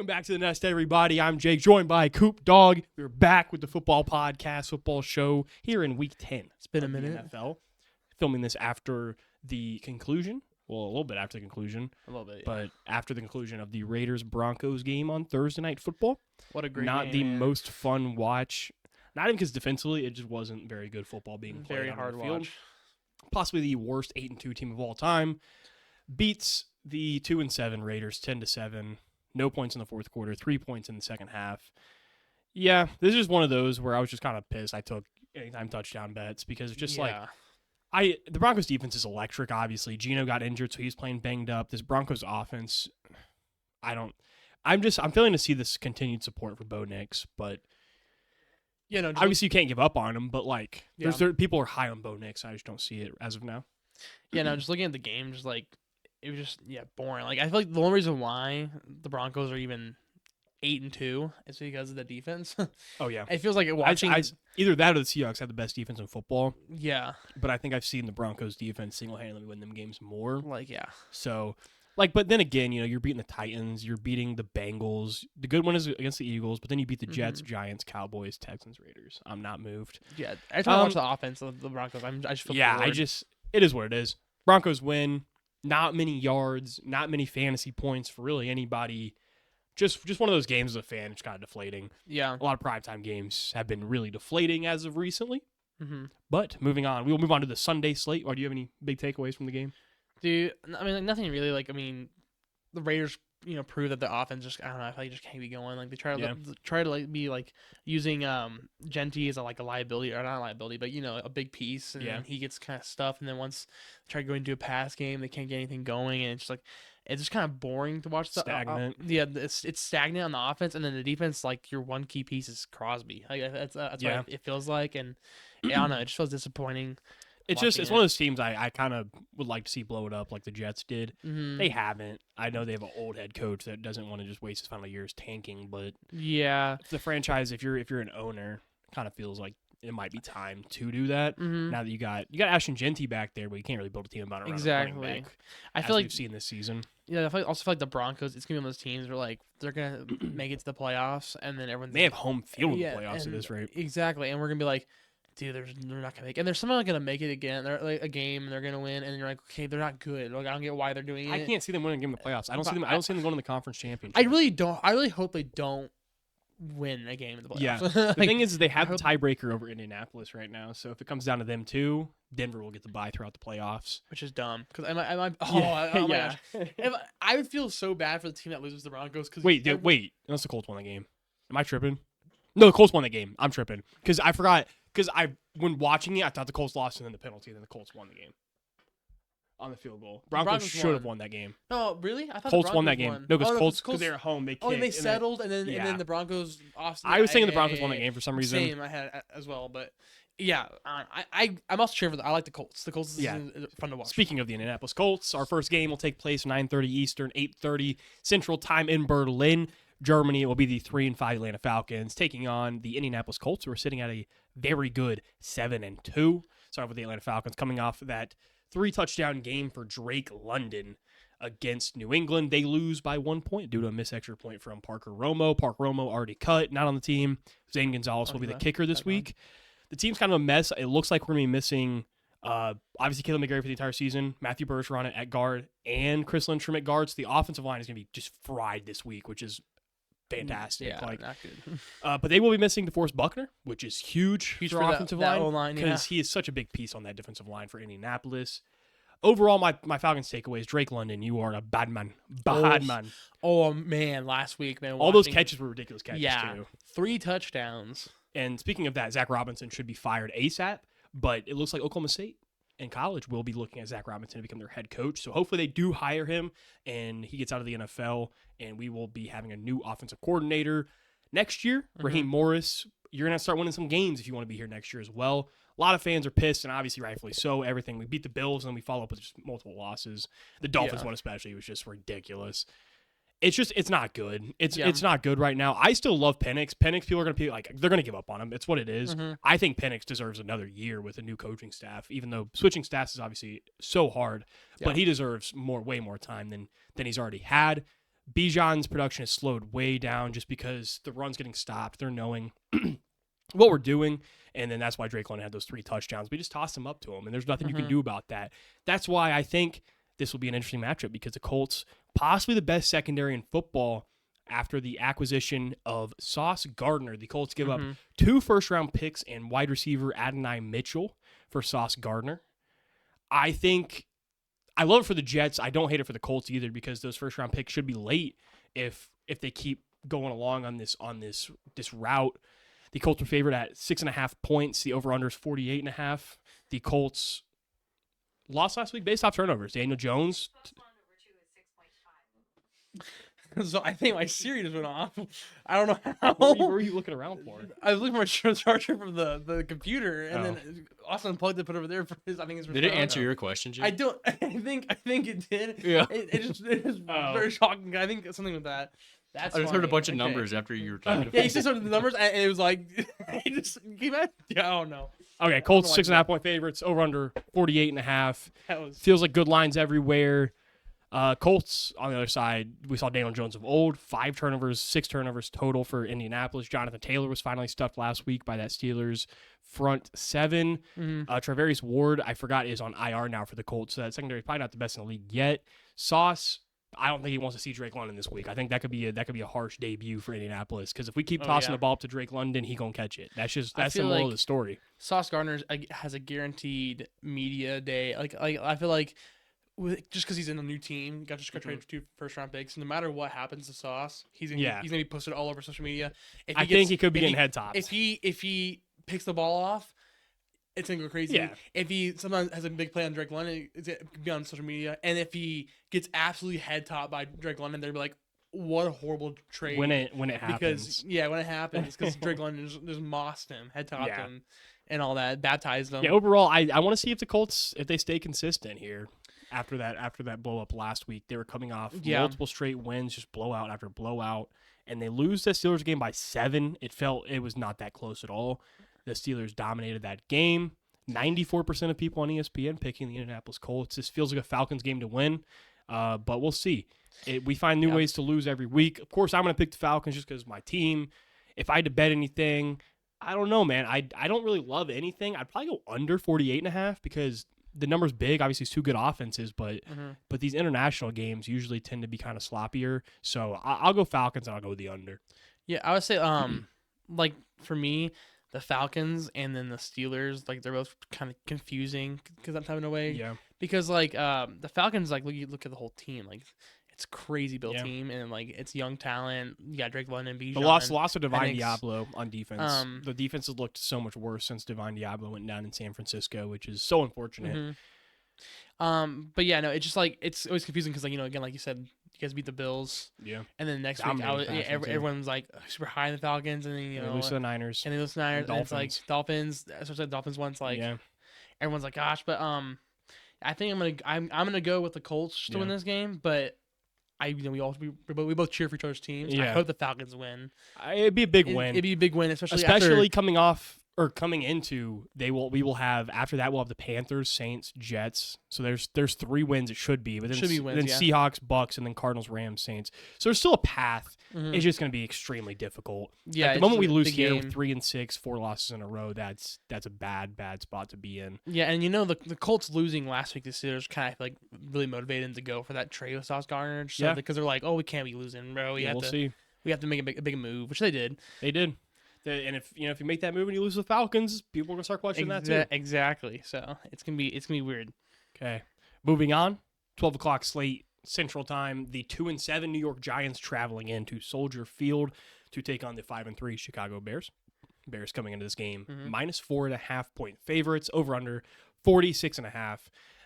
Welcome back to the Nest, everybody. I'm Jake, joined by Coop Dog. We're back with the football podcast, football show here in Week 10. It's been a minute. NFL. Filming this after the conclusion. Well, a little bit after the conclusion. A little bit, yeah. But after the conclusion of the Raiders-Broncos game on Thursday Night Football. What a great Not game, the man. most fun watch. Not even because defensively, it just wasn't very good football being played Very on hard the field. watch. Possibly the worst 8-2 team of all time. Beats the 2-7 Raiders 10-7. No points in the fourth quarter, 3 points in the second half. Yeah, this is one of those where I was just kind of pissed I took anytime touchdown bets because it's just the Broncos defense is electric, obviously. Geno got injured, so he's playing banged up. This Broncos offense, I'm failing to see this continued support for Bo Nix, but obviously you can't give up on him, but people are high on Bo Nix. I just don't see it as of now. Just looking at the game, it was just boring. Like, I feel like the only reason why the Broncos are even 8-2 is because of the defense. Oh yeah, it feels like watching either that or the Seahawks have the best defense in football. Yeah, but I think I've seen the Broncos defense single-handedly win them games more. So, but then again, you're beating the Titans, you're beating the Bengals. The good one is against the Eagles, but then you beat the Jets, Giants, Cowboys, Texans, Raiders. I'm not moved. Yeah, every time I watch the offense of the Broncos, I just feel bored. It is what it is. Broncos win. Not many yards, not many fantasy points for really anybody. Just one of those games as a fan, it's kind of deflating. Yeah. A lot of primetime games have been really deflating as of recently. Mm-hmm. But moving on, we will move on to the Sunday slate. Or do you have any big takeaways from the game? Dude, I mean, nothing really. The Raiders, prove that the offense just, I don't know, I feel like just can't be going. Like, they try to be using Genty as a liability, or not a liability, but a big piece, and then he gets kind of stuff. And then once they try to go into a pass game, they can't get anything going, and it's just kind of boring to watch. Stagnant. It's stagnant on the offense, and then the defense. Your one key piece is Crosby. That's what it feels like, and I don't know, it just feels disappointing. It's one of those teams I kind of would like to see blow it up like the Jets did. Mm-hmm. They haven't. I know they have an old head coach that doesn't want to just waste his final years tanking, but the franchise, if you're an owner, kind of feels like it might be time to do that. Mm-hmm. Now that you got Ashton Genty back there, but you can't really build a team about it. Exactly. I feel like we've seen this season. Yeah, I also feel like the Broncos. It's gonna be one of those teams where they're gonna make it to the playoffs, and then everyone's they have home field in the playoffs at this rate. Exactly, and we're gonna be like, dude, they're not gonna make it. And they're somehow gonna make it again. They're a game and they're gonna win, and you're like, okay, they're not good. I don't get why they're doing it. I can't see them winning a game in the playoffs. I don't see them going to the conference championship. I really don't. I really hope they don't win a game in the playoffs. Yeah. The thing is, they have the tiebreaker over Indianapolis right now. So if it comes down to them too, Denver will get the bye throughout the playoffs, which is dumb. Because my gosh, I would feel so bad for the team that loses the Broncos. Wait, unless the Colts won that game. Am I tripping? No, the Colts won that game. I'm tripping because I forgot. Because when watching it, I thought the Colts lost and then the penalty, and then the Colts won the game on the field goal. Broncos should have won that game. No, really? I thought Colts the won that game. won. No, because Colts, because they were at home, they kicked. And they settled, and then the Broncos off. I was thinking the Broncos won that game for some reason. Same, I had as well, but yeah, I'm also cheering for I like the Colts. The Colts is fun to watch. Speaking of the Indianapolis Colts, our first game will take place 9:30 Eastern, 8:30 Central Time in Berlin, Germany. It will be the 3-5 Atlanta Falcons taking on the Indianapolis Colts, who are sitting at a very good 7-2. Starting with the Atlanta Falcons coming off that 3-touchdown game for Drake London against New England. They lose by 1 point due to a missed extra point from Parker Romo. Parker Romo already cut, not on the team. Zane Gonzalez will be the kicker this week. The team's kind of a mess. It looks like we're going to be missing, obviously, Caleb McGarry for the entire season, Matthew Bergeron at guard, and Chris Lindstrom at guard. So the offensive line is going to be just fried this week, which is fantastic. Yeah, not good. But they will be missing DeForest Buckner, which is huge for our offensive line because he is such a big piece on that defensive line for Indianapolis. Overall, my Falcons takeaway is Drake London. You are a bad man. Man. Oh, man. Last week, man. All those catches were ridiculous catches, too. 3 touchdowns. And speaking of that, Zach Robinson should be fired ASAP, but it looks like Oklahoma State and college will be looking at Zach Robinson to become their head coach. So hopefully they do hire him and he gets out of the NFL, and we will be having a new offensive coordinator next year. Raheem Morris, you're going to start winning some games if you want to be here next year as well. A lot of fans are pissed, and obviously rightfully so. Everything. We beat the Bills, and we follow up with just multiple losses. The Dolphins one especially was just ridiculous. It's not good. It's not good right now. I still love Penix. Penix, people are going to be like, they're going to give up on him. It's what it is. I think Penix deserves another year with a new coaching staff, even though switching staffs is obviously so hard, but he deserves way more time than he's already had. Bijan's production has slowed way down just because the run's getting stopped. They're knowing what we're doing, and then that's why Drake London had those 3 touchdowns. We just tossed them up to him, and there's nothing you can do about that. That's why I think this will be an interesting matchup because the Colts, possibly the best secondary in football after the acquisition of Sauce Gardner. The Colts give up 2 first-round picks and wide receiver Adonai Mitchell for Sauce Gardner. I think I love it for the Jets. I don't hate it for the Colts either because those first-round picks should be late if they keep going along on this route. The Colts are favored at 6.5 points. The over/under is 48.5. The Colts lost last week based off turnovers. Daniel Jones. So I think my Siri just went off. I don't know how. What were you looking around for? I was looking for a charger from the computer, and then Austin unplugged it, put it over there for his. I think it's. Did it answer your question, Jim? I don't. I think it did. Yeah. It just very shocking. I think something with that. That's I just heard a bunch of numbers after you were talking. Yeah, you said some of the numbers, and it was like he just came out. Yeah, I don't know. Okay, Colts 6.5 point favorites. Over under 48.5. Feels like good lines everywhere. Colts, on the other side, we saw Daniel Jones of old. 5 turnovers, 6 turnovers total for Indianapolis. Jonathan Taylor was finally stuffed last week by that Steelers front 7. Travarius Ward, I forgot, is on IR now for the Colts, so that secondary is probably not the best in the league yet. Sauce, I don't think he wants to see Drake London this week. I think that could be a harsh debut for Indianapolis because if we keep tossing the ball up to Drake London, he gonna catch it. That's the moral of the story. Sauce Gardner has a guaranteed media day. Like I feel like just because he's in a new team, got traded for 2 first-round picks. No matter what happens to Sauce, he's gonna be posted all over social media. I think he could be getting head tops. If he picks the ball off, it's gonna go crazy. Yeah. If he sometimes has a big play on Drake London, it could be on social media. And if he gets absolutely head topped by Drake London, they'll be like, "What a horrible trade!" When it happens, when it happens, because Drake London just mossed him, head topped him, and all that, baptized him. Yeah. Overall, I want to see if the Colts, if they stay consistent here. After that blow up last week, they were coming off multiple straight wins, just blowout after blowout, and they lose the Steelers game by 7. It was not that close at all. The Steelers dominated that game. 94% of people on ESPN picking the Indianapolis Colts. This feels like a Falcons game to win, but we'll see. We find new ways to lose every week. Of course, I'm going to pick the Falcons just because my team. If I had to bet anything, I don't know, man. I don't really love anything. I'd probably go under 48.5 because the number's big. Obviously, it's 2 good offenses, but these international games usually tend to be kind of sloppier. So I'll go Falcons and I'll go with the under. Yeah, I would say like for me, the Falcons and then the Steelers, like they're both kind of confusing because that time in a way. Yeah. Because like the Falcons, like you look at the whole team, like it's a crazy built team and like it's young talent. You got Drake London, Bijan. The loss of Divine Diablo on defense. The defense has looked so much worse since Divine Diablo went down in San Francisco, which is so unfortunate. But yeah, no, it's just like it's always confusing because like again, like you said, you guys beat the Bills. Yeah. And then next week, everyone's like super high in the Falcons, and then they lose to the Niners. And they lose to the Niners, and it's like Dolphins. Especially the Dolphins once, like everyone's like, gosh, but I think I'm gonna go with the Colts to win this game, but. We both cheer for each other's teams. Yeah. I hope the Falcons win. It'd be a big win. It'd be a big win, especially coming into we will have after that we'll have the Panthers, Saints, Jets. So there's 3 wins it should be, but then Seahawks, Bucks, and then Cardinals, Rams, Saints. So there's still a path. It's just going to be extremely difficult. Yeah, the moment we lose here with 3-6, 4 losses in a row, that's a bad spot to be in. Yeah, and the Colts losing last week, the Steelers kind of like really motivated them to go for that trade with Sauce Gardner. Because they're like, oh, we can't be losing, bro. We have to make a big move, which they did. They did. And if you make that move and you lose the Falcons, people are gonna start questioning that too. Exactly. So it's gonna be weird. Okay, moving on. 12 o'clock slate Central Time. The 2-7 New York Giants traveling into Soldier Field to take on the 5-3 Chicago Bears. Bears coming into this game minus 4.5 point favorites. Over under 46.5.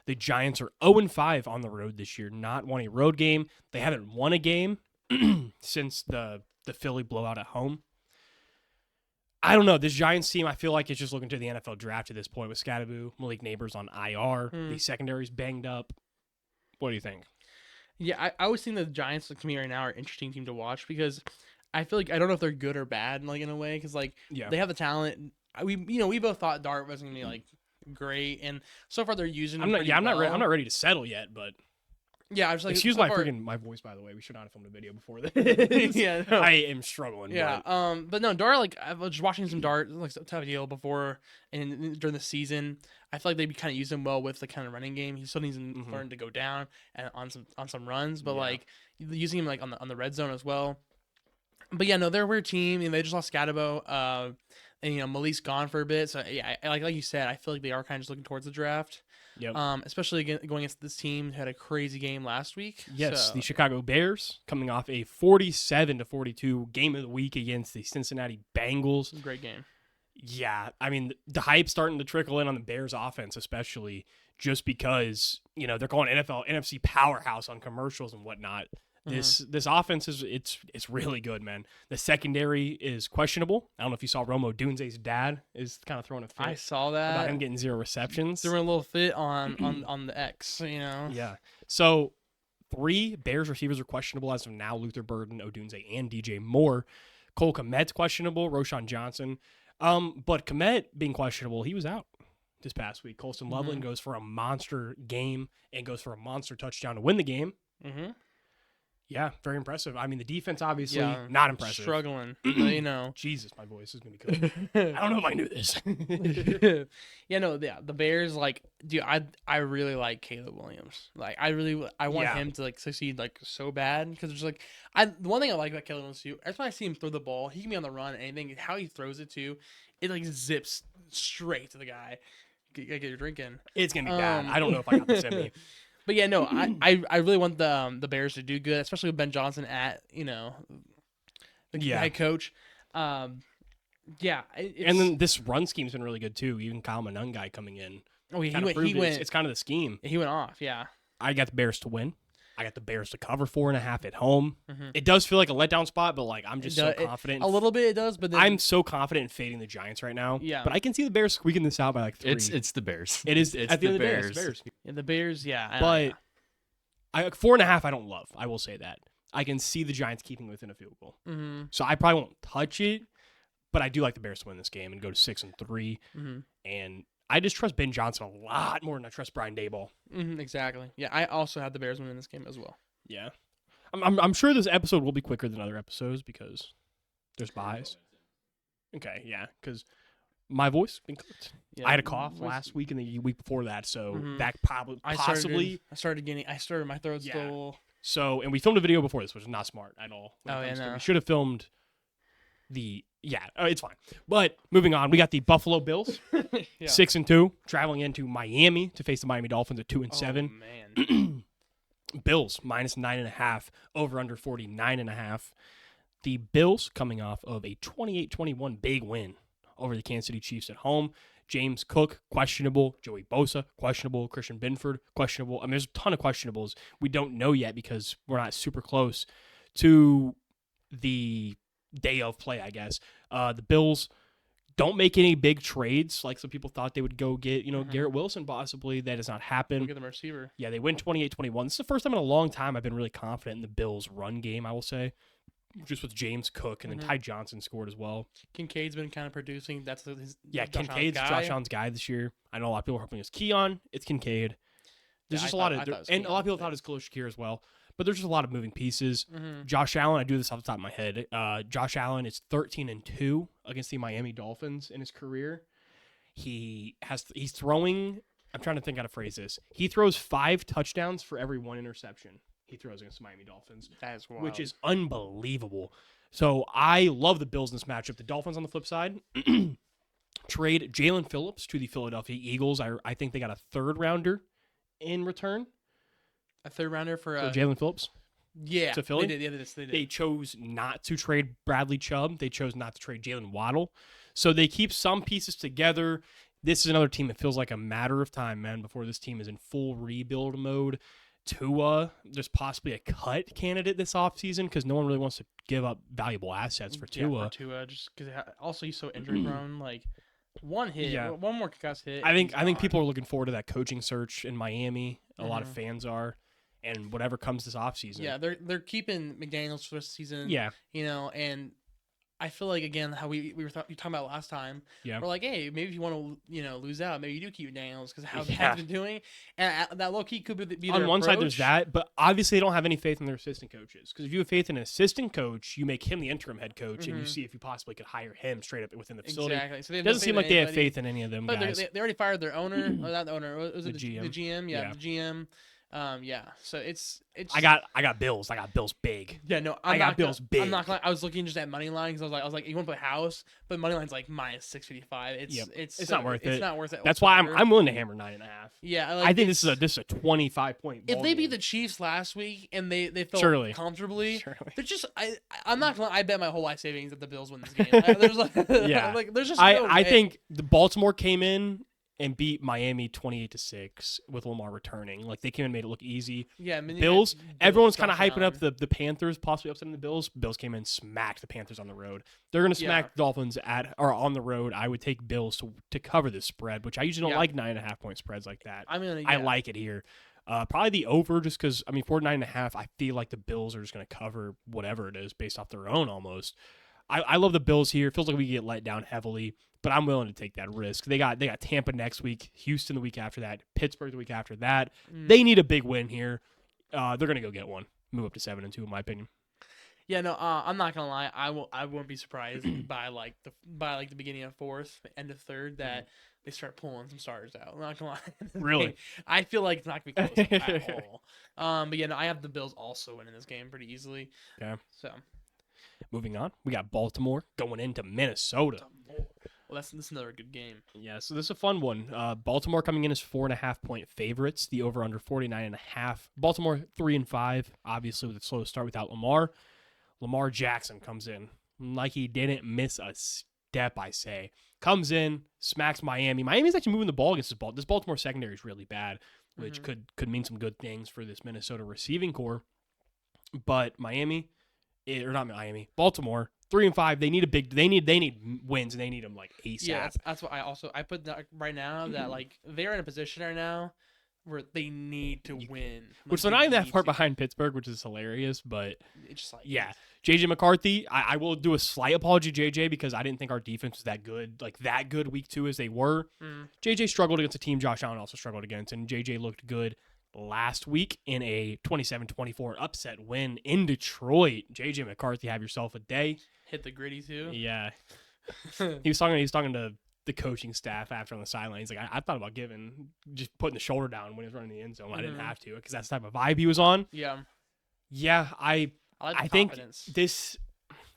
The Giants are 0-5 on the road this year. Not won a road game. They haven't won a game since the Philly blowout at home. I don't know. This Giants team, I feel like it's just looking to the NFL draft at this point with Scadaboo, Malik Neighbors on IR. The secondary's banged up. What do you think? Yeah, I always think the Giants, to me right now, are an interesting team to watch because I feel like I don't know if they're good or bad, like in a way, because they have the talent. We both thought Dart was gonna be like great, and so far they're using. I'm not ready to settle yet, but Yeah, I was like, Excuse so my far- my voice, by the way. We should not have filmed a video before this. Yeah, no. I am struggling. Yeah, but but no, Dart, like I was just watching some Dart like type of deal before and during the season. I feel like they kind of use him well with the kind of running game. He still needs to learn to go down and on some runs, but Yeah. like using him like on the red zone as well. But yeah, no, they're a weird team. And they just lost Scatabo, and Malik's gone for a bit. So yeah, like you said, I feel like they are kind of just looking towards the draft. Yep. Especially going against this team who had a crazy game last week. Yes, So- the Chicago Bears coming off a 47-42 game of the week against the Cincinnati Bengals. Great game. Yeah, I mean the hype starting to trickle in on the Bears offense, especially just because they're calling NFL NFC powerhouse on commercials and whatnot. This offense it's really good, man. The secondary is questionable. I don't know if you saw Romo Dunze's dad is kind of throwing a fit I saw about that. him getting 0 receptions. Throwing a little fit on the X, Yeah. So 3 Bears receivers are questionable as of now: Luther Burden, Odunze, and DJ Moore. Cole Kmet's questionable. Roshan Johnson. But Kmet being questionable, he was out this past week. Colston Loveland goes for a monster game and goes for a monster touchdown to win the game. Mm-hmm. Yeah, very impressive. I mean, the defense obviously Yeah, not impressive. Struggling, but Jesus, my voice is gonna be good. I don't know if I knew this. The Bears, like, dude, I really like Caleb Williams. Like, I want Yeah. him to like succeed like so bad because there's like the one thing I like about Caleb Williams too. Every time I see him throw the ball, he can be on the run. Anything how he throws it to, it like zips straight to the guy. Get your drink in. It's gonna be bad. I don't know if I got this in me. But yeah, no, I really want the Bears to do good, especially with Ben Johnson at the head coach. And then this run scheme's been really good too. Even Kyle Monungai coming in. Oh, yeah, He went. It's kind of the scheme. He went off. Yeah. I got the Bears to win. I got the Bears to cover 4.5 at home. Mhm. It does feel like a letdown spot, but like I'm just so confident. A little bit it does, but then, I'm so confident in fading the Giants right now. Yeah. But I can see the Bears squeaking this out by like 3. It's the Bears. It is It's at the the end of the day, it's Bears. the Bears. the Bears. Yeah. But 4.5 I don't love. I will say that. I can see the Giants keeping within a field goal. Mm-hmm. So I probably won't touch it, but I do like the Bears to win this game and go to 6-3. Mm-hmm. And I just trust Ben Johnson a lot more than I trust Brian Daboll. Mm-hmm, exactly. Yeah, I also had the Bears winning this game as well. Yeah. I'm sure this episode will be quicker than other episodes because there's buys. Okay, yeah, because my voice has been cooked. Yeah, I had a cough last week and the week before that, so Mhm. that possibly. I started my throat's Yeah. still. So, and we filmed a video before this, which is not smart at all. Oh, yeah, no. We should have filmed it's fine. But moving on, we got the Buffalo Bills, 6-2, traveling into Miami to face the Miami Dolphins at 2-7. Oh, man. Bills minus 9.5, over under 49.5. The Bills coming off of a 28-21 big win over the Kansas City Chiefs at home. James Cook, questionable. Joey Bosa, questionable. Christian Benford, questionable. I mean, there's a ton of questionables we don't know yet because we're not super close to the day of play, I guess. The Bills don't make any big trades like some people thought they would go get, Garrett Wilson possibly. That has not happened. Look at the receiver. Yeah, they win 28-21. This is the first time in a long time I've been really confident in the Bills' run game, I will say. Just with James Cook, and then Ty Johnson scored as well. Kincaid's been kind of producing. That's his Kincaid's Josh Allen's guy this year. I know a lot of people are hoping it's Keon. It's Kincaid. There's just a lot of a lot of people thought it was Khalil Shakir as well. But there's just a lot of moving pieces. Mm-hmm. Josh Allen, I do this off the top of my head. Josh Allen is 13-2 against the Miami Dolphins in his career. He's throwing. I'm trying to think how to phrase this. He throws 5 touchdowns for every 1 interception he throws against the Miami Dolphins, That is wild. which is unbelievable. So I love the Bills in this matchup. The Dolphins on the flip side trade Jalen Phillips to the Philadelphia Eagles. I think they got a 3rd rounder in return a 3rd rounder for Jalen Phillips. yeah. to Philly? They did. Yeah, they did. They chose not to trade Bradley Chubb. They chose not to trade Jalen Waddle. So they keep some pieces together. This is another team that feels like a matter of time, man, before this team is in full rebuild mode. Tua, there's possibly a cut candidate this offseason because no one really wants to give up valuable assets for Tua. Yeah, for Tua, just because also he's so injury prone. Like one hit, Yeah. one more concussed hit. I think he's gone. people are looking forward to that coaching search in Miami. A lot of fans are, and whatever comes this offseason. Yeah, they're keeping McDaniels for this season. Yeah. And I feel like again how we were talking about last time. Yeah. We're like, hey, maybe if you want to lose out, maybe you do keep Daniels because how Yeah. Ben's been doing, and that low key could be their On one side, there's approach. that, but obviously they don't have any faith in their assistant coaches. Because if you have faith in an assistant coach, you make him the interim head coach, and you see if you possibly could hire him straight up within the facility. Exactly. So It doesn't seem like they have faith in any of them But guys. they already fired their owner, or not the owner. Was it The GM. The GM, yeah, Yeah. the GM. Yeah. So it's. I got Bills. I got Bills big. Yeah, no, I got Bills big. I'm not gonna. I was looking just at money line because I was like, you want to play house, but money line's like minus 655. It's not worth it. It's not worth it. That's why whatsoever. I'm willing to hammer 9.5. Yeah, I think this is a 25-point. If they beat the Chiefs last week and they felt Surely. comfortably, Surely. they're just I'm not gonna. I bet my whole life savings that the Bills win this game. There's like Yeah. like there's just no I way. think the Baltimore came in and beat Miami 28-6 with Lamar returning. Like they came in and made it look easy. Yeah, I mean, Bills. Bills Everyone's kind of touchdown. hyping up the Panthers, possibly upsetting the Bills. Bills came in and smacked the Panthers on the road. They're going to smack the Dolphins on the road. I would take Bills to cover this spread, which I usually don't like 9.5-point spreads like that. I like it here. Probably the over just because, I mean, for 9.5, I feel like the Bills are just going to cover whatever it is based off their own almost. I love the Bills here. It feels like we get let down heavily, but I'm willing to take that risk. They got Tampa next week, Houston the week after that, Pittsburgh the week after that. They need a big win here. They're gonna go get one. Move up to 7-2 in my opinion. Yeah, no, I'm not gonna lie. I won't be surprised by the beginning of fourth, end of third that they start pulling some starters out. I'm not gonna lie. Really? I feel like it's not gonna be close at all. But yeah, no, I have the Bills also winning this game pretty easily. Yeah. So. Moving on, we got Baltimore going into Minnesota. Well, this is another good game. Yeah, so this is a fun one. Baltimore coming in as 4.5-point favorites. The over under 49.5. Baltimore 3-5, obviously with a slow start without Lamar. Lamar Jackson comes in like he didn't miss a step. I say comes in, smacks Miami. Miami's actually moving the ball against this Baltimore secondary is really bad, which could mean some good things for this Minnesota receiving core. But Baltimore 3-5. They need a big. They need wins and they need them like ASAP. Yeah, that's what I put that right now that like they're in a position right now where they need to win. Which they're not even that far behind Pittsburgh, which is hilarious. But it's just like JJ McCarthy. I will do a slight apology, JJ, because I didn't think our defense was that good week 2 as they were. JJ struggled against a team Josh Allen also struggled against, and JJ looked good last week in a 27-24 upset win in Detroit. JJ McCarthy, have yourself a day. Hit the gritty too. Yeah. He was talking to the coaching staff after on the sideline. He's like, I thought about just putting the shoulder down when he was running the end zone. I didn't have to because that's the type of vibe he was on. Yeah. Yeah, I think this.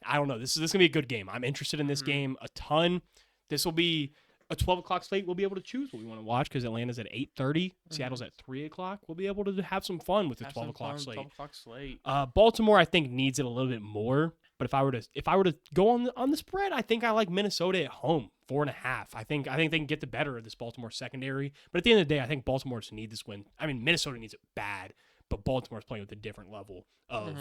I don't know. This is gonna be a good game. I'm interested in this game a ton. This will be a 12 o'clock slate. We'll be able to choose what we want to watch because Atlanta's at 8:30. Seattle's at 3 o'clock. We'll be able to have some fun with the 12 o'clock slate. 12 o'clock slate. Baltimore, I think, needs it a little bit more. But if I were to go on the spread, I think I like Minnesota at home 4.5. I think they can get the better of this Baltimore secondary. But at the end of the day, I think Baltimore just need this win. I mean, Minnesota needs it bad, but Baltimore's playing with a different level of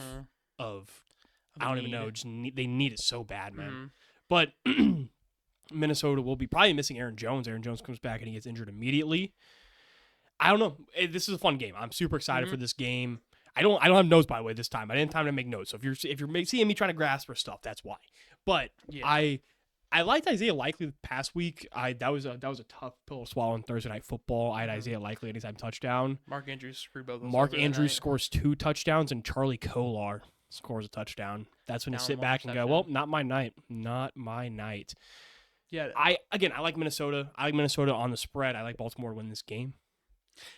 I don't even know. They need it so bad, man. But Minnesota will be probably missing Aaron Jones. Aaron Jones comes back and he gets injured immediately. I don't know. This is a fun game. I'm super excited for this game. I don't have notes, by the way, this time. I didn't have time to make notes. So if you're seeing me trying to grasp for stuff, that's why. But I liked Isaiah Likely the past week. That was a tough pill to swallow on Thursday Night Football. I had Isaiah Likely anytime touchdown. Mark Andrews screwed both. Mark Andrews scores 2 touchdowns, and Charlie Kolar scores a touchdown. That's when you sit back and go, well, not my night. Not my night. Yeah. I like Minnesota. I like Minnesota on the spread. I like Baltimore to win this game.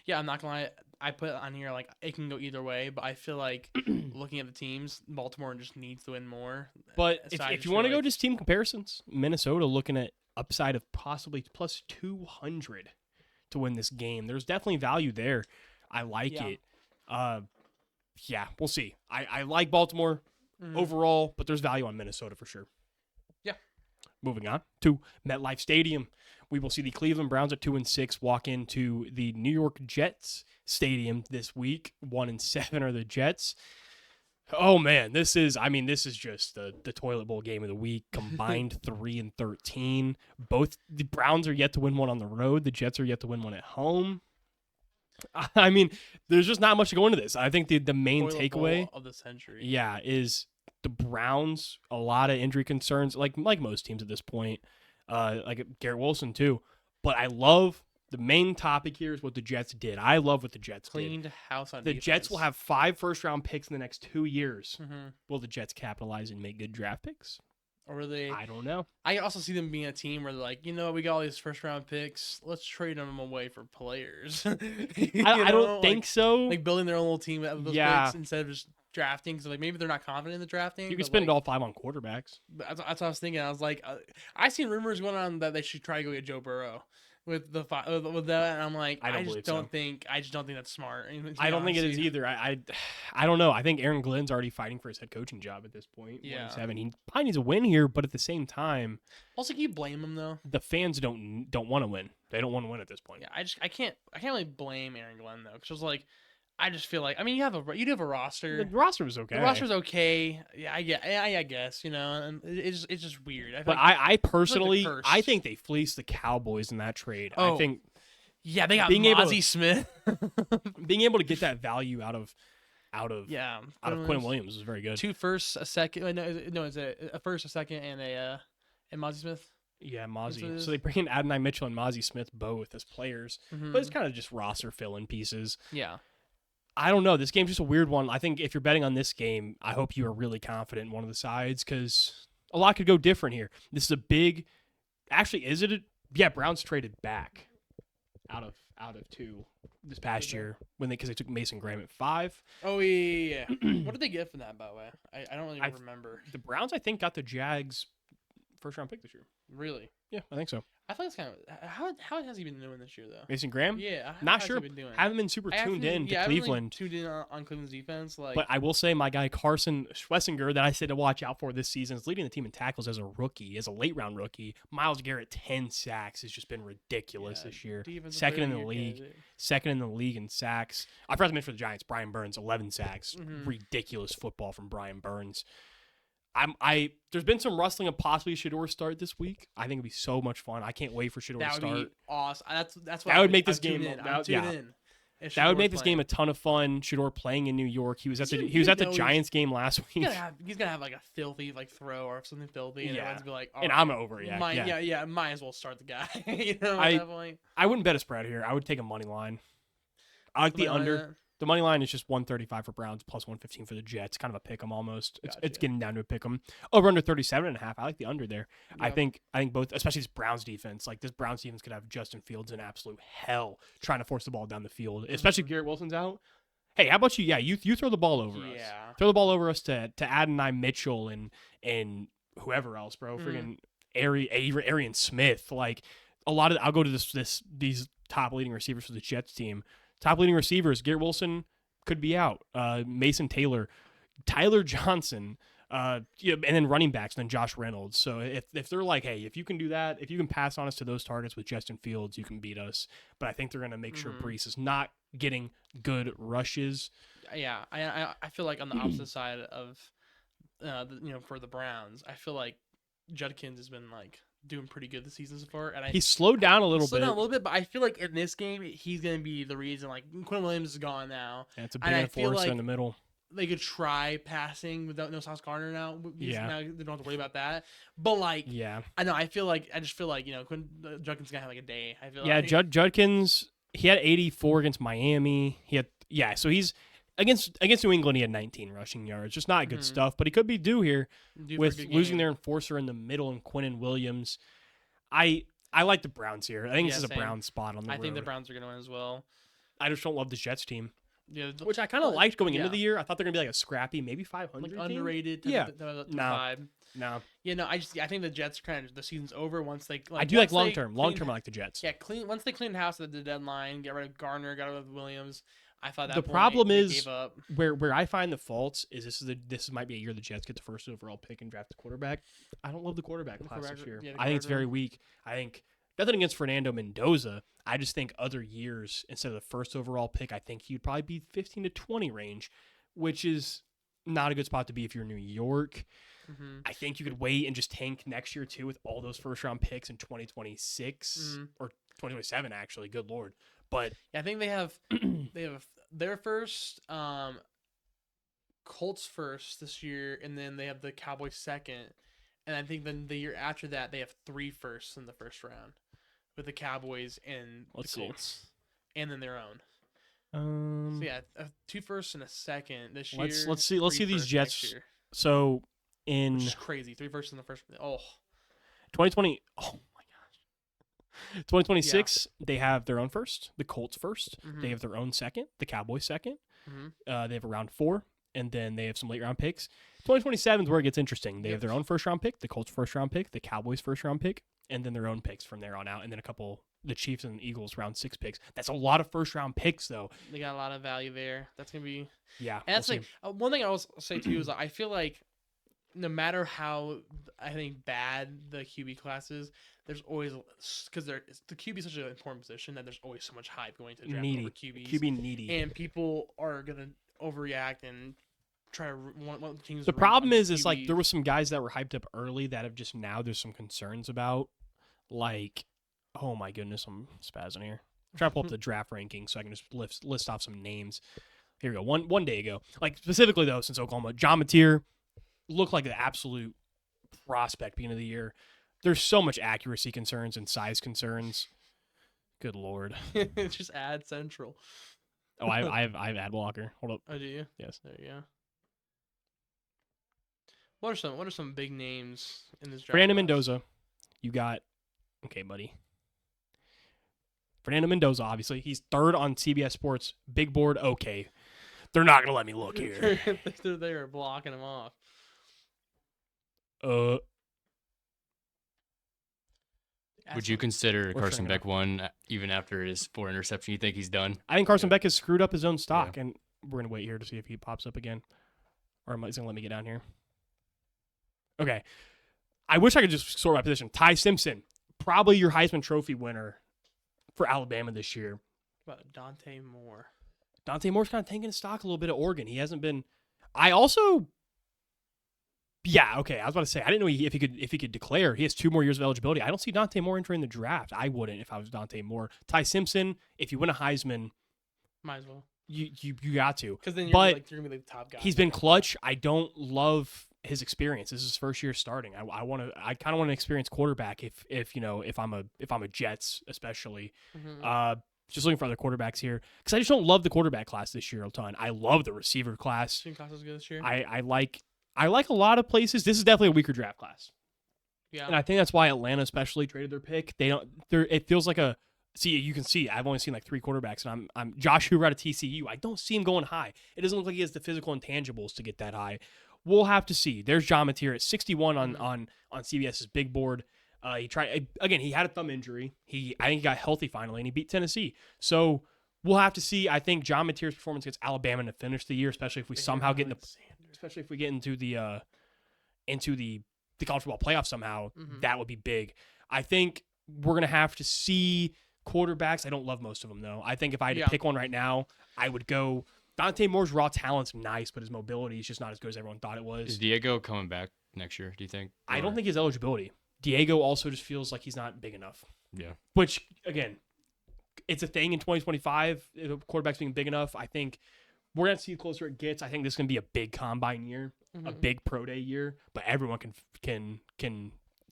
Yeah, I'm not gonna lie. I put on here like it can go either way, but I feel like looking at the teams, Baltimore just needs to win more. But if you want to go just team comparisons, Minnesota looking at upside of possibly plus 200 to win this game. There's definitely value there. I like it. Yeah, we'll see. I like Baltimore overall, but there's value on Minnesota for sure. Yeah. Moving on to MetLife Stadium. We will see the Cleveland Browns at 2-6 walk into the New York Jets Stadium this week. 1-7 are the Jets. Oh man, this is just the toilet bowl game of the week. Combined 3-13. Both the Browns are yet to win one on the road. The Jets are yet to win one at home. I mean, there's just not much to go into this. I think the main toilet takeaway bowl of the century. Yeah, is the Browns, a lot of injury concerns, like most teams at this point, like Garrett Wilson too. But I love the main topic here is what the Jets did. I love what the Jets Cleaned did. house on The defense. Jets will have 5 first-round picks in the next 2 years. Mm-hmm. Will the Jets capitalize and make good draft picks? Or were they? I don't know. I also see them being a team where they're like, we got all these first round picks. Let's trade them away for players. I don't think so. Like building their own little team with those picks instead of just drafting. So like maybe they're not confident in the drafting. You can spend all 5 on quarterbacks. That's what I was thinking. I was like, I seen rumors going on that they should try to go get Joe Burrow. With that, and I'm like, I just don't think that's smart. I don't think it is either. I don't know. I think Aaron Glenn's already fighting for his head coaching job at this point. Yeah, he probably needs a win here, but at the same time, also, can you blame him though? The fans don't want to win. They don't want to win at this point. Yeah, I can't really blame Aaron Glenn though, because like, I just feel like you do have a roster. The roster was okay. The roster's okay. Yeah, I guess and it's just weird. I personally I think they fleeced the Cowboys in that trade. Oh, I think they got Mozzie Smith. Being able to get that value out of Quinn Williams was very good. 2 firsts, a second. No, it's a first, a second, and Mozzie Smith. Yeah, Mozzie. So they bring in Adonai Mitchell and Mozzie Smith both as players, but it's kind of just roster fill-in pieces. Yeah. I don't know. This game's just a weird one. I think if you're betting on this game, I hope you are really confident in one of the sides because a lot could go different here. This is a big. Actually, is it? Yeah, Browns traded back out of 2 this past year because they took Mason Graham at 5. Oh yeah. What did they get from that, by the way? I don't really remember. The Browns, I think, got the Jags first round pick this year. Really? Yeah, I think so. I think it's kind of how has he been doing this year though? Mason Graham? Yeah, not sure. Haven't been super tuned in to Cleveland. Tuned in on Cleveland's defense, but I will say my guy Carson Schlesinger that I said to watch out for this season is leading the team in tackles as a rookie, as a late round rookie. Myles Garrett 10 sacks has just been ridiculous this year. Second in the league in sacks. I forgot to mention for the Giants, Brian Burns 11 sacks. Ridiculous football from Brian Burns. There's been some rustling of possibly Shedeur start this week. I think it'd be so much fun. I can't wait for Shedeur to start. That would be awesome. That's what that would make this game. That would make this game a ton of fun. Shedeur playing in New York. He was at the Giants game last week. He's gonna have like a filthy throw or something filthy, and everyone's be like, and I'm over. Yeah, might as well start the guy. At that point. I wouldn't bet a spread here. I would take a money line. I like the under. The money line is just 135 for Browns plus 115 for the Jets. Kind of a pick 'em almost. It's getting down to a pick 'em. Over under 37.5. I like the under there. Yep. I think both, especially this Browns defense. Like this Browns defense could have Justin Fields in absolute hell trying to force the ball down the field, especially if Garrett Wilson's out. Hey, how about you? Yeah, you throw the ball over us. Throw the ball over us to Adonai Mitchell and whoever else, bro. Freaking Arian Smith. Like a lot of I'll go to these top leading receivers for the Jets team. Top leading receivers, Garrett Wilson could be out. Mason Taylor, Tyler Johnson, and then running backs, and then Josh Reynolds. So if they're like, hey, if you can do that, if you can pass on us to those targets with Justin Fields, you can beat us. But I think they're going to make sure Brees is not getting good rushes. Yeah, I feel like on the opposite side of, for the Browns, I feel like Judkins has been doing pretty good this season so far, and he slowed down a little bit. But I feel like in this game he's gonna be the reason. Quinn Williams is gone now. Yeah, it's a big force in the middle. They could try passing without no Sauce Gardner now. Now they don't have to worry about that. But I know I just feel like Quinn Judkins gonna have a day. I feel Judkins he had 84 against Miami. So he's against New England. He had 19 rushing yards. Just not good stuff, but he could be due here with losing their enforcer in the middle and Quinnen Williams. I like the Browns here. I think this is a Browns spot on the road. I think the Browns are going to win as well. I just don't love this Jets team. Yeah, which I kind of liked going into the year. I thought they're going to be a scrappy, maybe 500 team. Underrated. No. I think the Jets are kind of the season's over once they. I do like long term. Long term, I like the Jets. Yeah, once they clean house at the deadline, get rid of Garner, got rid of Williams. I thought that the problem is where I find the faults is this might be a year the Jets get the first overall pick and draft the quarterback. I don't love the quarterback class this year. I think it's very weak. I think nothing against Fernando Mendoza. I just think other years instead of the first overall pick, I think he'd probably be 15 to 20 range, which is not a good spot to be if you're New York. I think you could wait and just tank next year too with all those first round picks in 2026 or 2027 actually. Good Lord. But I think they have their first Colts first this year, and then they have the Cowboys second. And I think then the year after that, they have 3 firsts in the first round with the Cowboys and the Colts. And then their own. So yeah, 2 firsts and a second this year. Let's see these Jets. So in which is crazy, 3 firsts in the first. 2020. Oh my gosh. 2026, they have their own first, the Colts first. Mm-hmm. They have their own second, the Cowboys second. Mm-hmm. They have a round 4, and then they have some late round picks. 2027 is where it gets interesting. They have their own first round pick, the Colts first round pick, the Cowboys first round pick, and then their own picks from there on out, and then the Chiefs and Eagles round 6 picks. That's a lot of first round picks, though. They got a lot of value there. That's gonna be and that's one thing I will say too is I feel like no matter how I think bad the QB class is, there's always because the QB is such an important position that there's always so much hype going to the draft over QBs. QB needy, and people are gonna overreact and try to want teams. The problem is like there were some guys that were hyped up early that have just now there's some concerns about. Like, oh my goodness, I'm spazzing here. I'm trying to pull up the draft rankings so I can just list off some names. Here we go. One day ago, like specifically though, since Oklahoma, John Mateer looked like an absolute prospect beginning of the year. There's so much accuracy concerns and size concerns. Good Lord. Just add Central. Oh, I have ad blocker. Hold up. Oh, do you? Yes. There you go. What are some big names in this draft? Fernando Mendoza. You got okay, buddy. Fernando Mendoza, obviously. He's 3rd on CBS Sports big board. Okay. They're not gonna let me look here. They're there blocking him off. Would you consider Carson Beck 1 even after his 4 interception? You think he's done? I think Carson Beck has screwed up his own stock, and we're going to wait here to see if he pops up again. Or he's going to let me get down here. Okay. I wish I could just sort my position. Ty Simpson, probably your Heisman Trophy winner for Alabama this year. What about Dante Moore? Dante Moore's kind of tanking his stock a little bit at Oregon. He hasn't been. I also. Yeah, okay. I was about to say I didn't know if he could declare. He has 2 more years of eligibility. I don't see Dante Moore entering the draft. I wouldn't if I was Dante Moore. Ty Simpson, if you win a Heisman, might as well. You got to. Because then you're gonna be the top guy. He's been clutch. I don't love his experience. This is his first year starting. I kind of want to experience quarterback if I'm a Jets especially. Mm-hmm. Just looking for other quarterbacks here because I just don't love the quarterback class this year a ton. I love the receiver class. Team class is good this year. I like a lot of places. This is definitely a weaker draft class. Yeah. And I think that's why Atlanta especially traded their pick. It feels like you can see I've only seen like 3 quarterbacks, and I'm Josh Hoover out of TCU. I don't see him going high. It doesn't look like he has the physical intangibles to get that high. We'll have to see. There's John Mateer at 61 on CBS's big board. He tried again. He had a thumb injury. I think he got healthy finally, and he beat Tennessee. So we'll have to see. I think John Mateer's performance against Alabama to finish the year, especially if we somehow get into the college football playoff somehow, that would be big. I think we're gonna have to see quarterbacks. I don't love most of them though. I think if I had to pick one right now, I would go. Dante Moore's raw talent's nice, but his mobility is just not as good as everyone thought it was. Is Diego coming back next year, do you think? I don't think his eligibility. Diego also just feels like he's not big enough. Yeah. Which, again, it's a thing in 2025, quarterbacks being big enough. I think we're going to see the closer it gets. I think this is going to be a big combine year, a big pro day year, but everyone can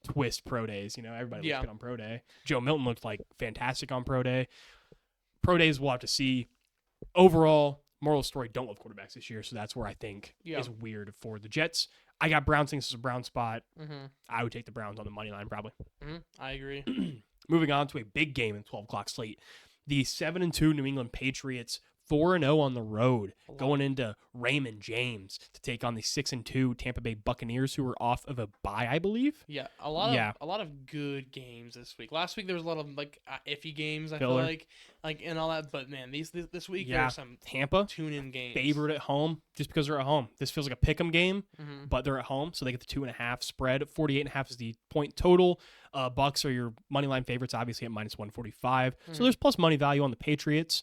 twist pro days. Everybody looks good on pro day. Joe Milton looked like fantastic on pro day. Pro days we'll have to see. Overall, moral of the story, don't love quarterbacks this year, so that's where I think is weird for the Jets. I got Browns thinks it's a Brown spot. I would take the Browns on the money line probably. I agree. Moving on to a big game in 12 o'clock slate. The 7-2 New England Patriots 4-0 on the road, going into Raymond James to take on the 6-2 Tampa Bay Buccaneers, who were off of a bye, I believe. Yeah, a lot of good games this week. Last week there was a lot of iffy games. I feel like and all that. But man, this week there's some Tampa tune-in games. Favored at home just because they're at home. This feels like a pick'em game, but they're at home, so they get the 2.5 spread. 48.5 is the point total. Bucks are your money line favorites, obviously at -145. So there's plus money value on the Patriots.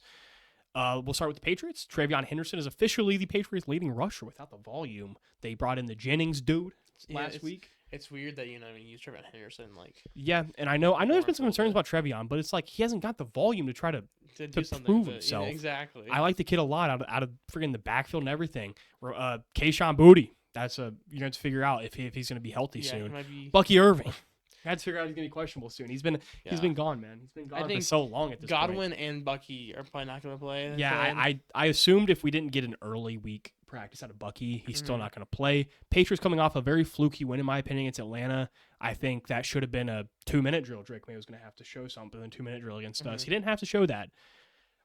We'll start with the Patriots. Travion Henderson is officially the Patriots' leading rusher without the volume. They brought in the Jennings dude last week. It's weird that you use Trevor Henderson Yeah, and I know there's been some More concerns about Trevion, but it's like he hasn't got the volume to try to do something prove to- himself. exactly. I like the kid a lot out of freaking the backfield and everything. Kayshawn Booty, you're going to have to figure out if he's going to be healthy He soon. might be, Bucky Irving, I had to figure out he's going to be questionable soon. He's been gone, man. He's been I gone for think so long at this Godwin point. and Bucky are probably not going to play. Yeah, I assumed if we didn't get an early week practice out of Bucky, he's still not going to play. Patriots coming off a very fluky win, in my opinion, against Atlanta. I think that should have been a 2-minute drill. Drake May was going to have to show something in a 2-minute drill against us. He didn't have to show that.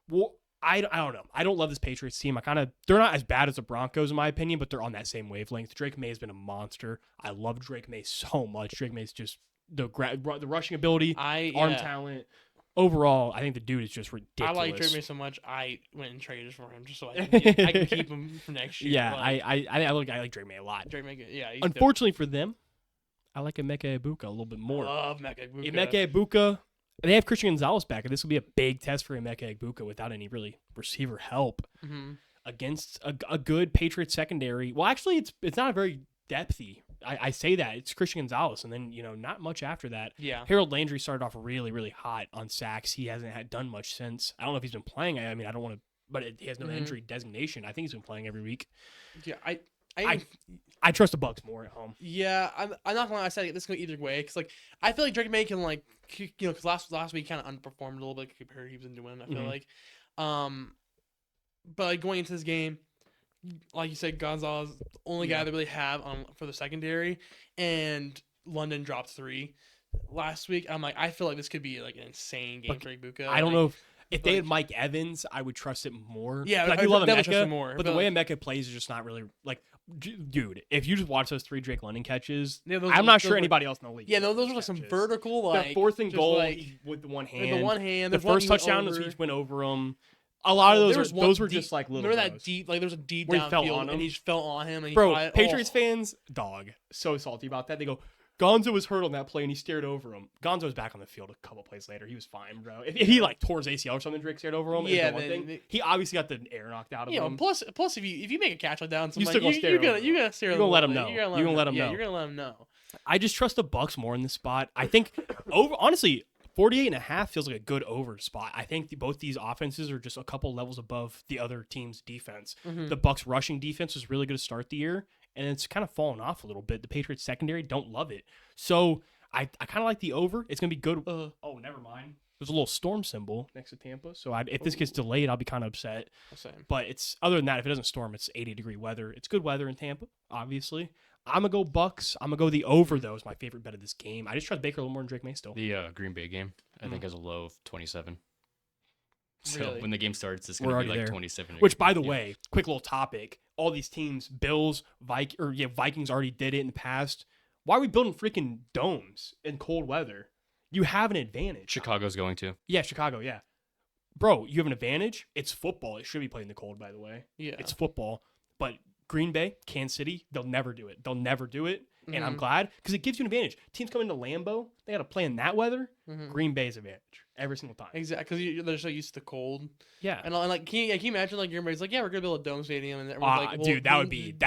Well, I don't know. I don't love this Patriots team. They're not as bad as the Broncos, in my opinion, but they're on that same wavelength. Drake May has been a monster. I love Drake May so much. Drake May's just the rushing ability, arm talent. Overall, I think the dude is just ridiculous. I like Drake May so much. I went and traded for him just so I can keep him for next year. Yeah, I like Drake May a lot. Drake May, yeah. Unfortunately for them, I like Emeka Egbuka a little bit more. I love Emeka Egbuka. Emeka Egbuka, they have Christian Gonzalez back, and this will be a big test for Emeka Egbuka without any really receiver help against a good Patriots secondary. Well, actually, it's not a very depthy. I say that. It's Christian Gonzalez, and then, not much after that. Yeah. Harold Landry started off really, really hot on sacks. He hasn't done much since. I don't know if he's been playing. I mean, I don't want to, but he has no injury designation. I think he's been playing every week. Yeah, I trust the Bucs more at home. Yeah, I'm not gonna lie. I said this can go either way because I feel like Drake May can because last week kind of underperformed a little bit compared to he was doing. I feel like, but going into this game, like you said, Gonzalez the only guy they really have for the secondary, and London dropped 3 last week. I feel like this could be an insane game for Egbuka. I don't know if they had Mike Evans, I would trust it more. Yeah, I do love Emeka more. But the way Emeka plays is just not really dude. If you just watch those 3 Drake London catches, I'm not sure anybody else in the league. Yeah, those are some vertical the 4th and goal with the one hand. With the one hand. The first touchdown was he went over him. A lot of those were just little. Remember that deep? There was a deep downfield, and he just fell on him. And bro, Patriots fans, so salty about that. They go, Gonzo was hurt on that play, and he stared over him. Gonzo was back on the field a couple plays later. He was fine, bro. If he tore his ACL or something, Drake stared over him. Yeah, he obviously got the air knocked out of him. Plus, if you make a catch like that on somebody, you're gonna stare. You're gonna let him know. You're gonna let him know. I just trust the Bucs more in this spot. I think honestly, 48.5 feels like a good over spot. I think both these offenses are just a couple levels above the other team's defense. The Bucs rushing defense was really good to start the year, and it's kind of fallen off a little bit. The Patriots secondary don't love it. So I kind of like the over. It's going to be good. Oh, never mind. There's a little storm symbol next to Tampa. So if this gets delayed, I'll be kind of upset. Same. But other than that, if it doesn't storm, it's 80-degree weather. It's good weather in Tampa, obviously. I'm going to go Bucs. I'm going to go the over, though, is my favorite bet of this game. I just trust Baker a little more than Drake May still. The Green Bay game, I think, has a low of 27. So Really? when the game starts, it's going to be like 27. Which, by the way, quick little topic. All these teams, Bills, Vikings already did it in the past. Why are we building freaking domes in cold weather? You have an advantage. Chicago's going to. Yeah, Chicago, yeah. Bro, you have an advantage. It's football. It should be played in the cold, by the way. Yeah. It's football. But Green Bay, Kansas City, they'll never do it. And I'm glad because it gives you an advantage. Teams come into Lambeau, they got to play in that weather. Green Bay's advantage every single time. Exactly, because they're so used to the cold. Yeah, and can you imagine everybody's like, yeah, we're gonna build a dome stadium, and everyone's like, well, dude, that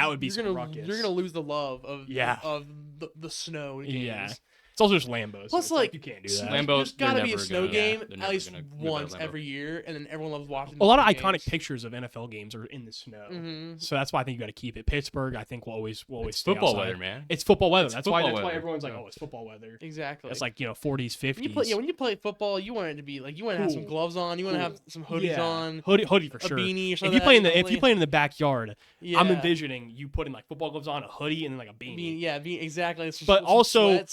would be some ruckus. You're gonna lose the love of the snow games. Yeah. It's also just Lambeau. Plus, so you can't do that. Lambeau, there's got to be a snow game at least once every year, and then everyone loves watching. A lot of iconic pictures of NFL games are in the snow, so that's why I think you got to keep it. Pittsburgh, I think will always it's stay football outside. weather, man. It's football weather. It's that's football why weather. everyone's like, oh, it's football weather. Exactly. It's like 40s, 50s. When you play football, you want it to be you want to have some gloves on, you want to have some hoodies on, hoodie for sure, a beanie or something. If you play in the backyard, I'm envisioning you putting football gloves on, a hoodie, and then a beanie. Exactly. But also,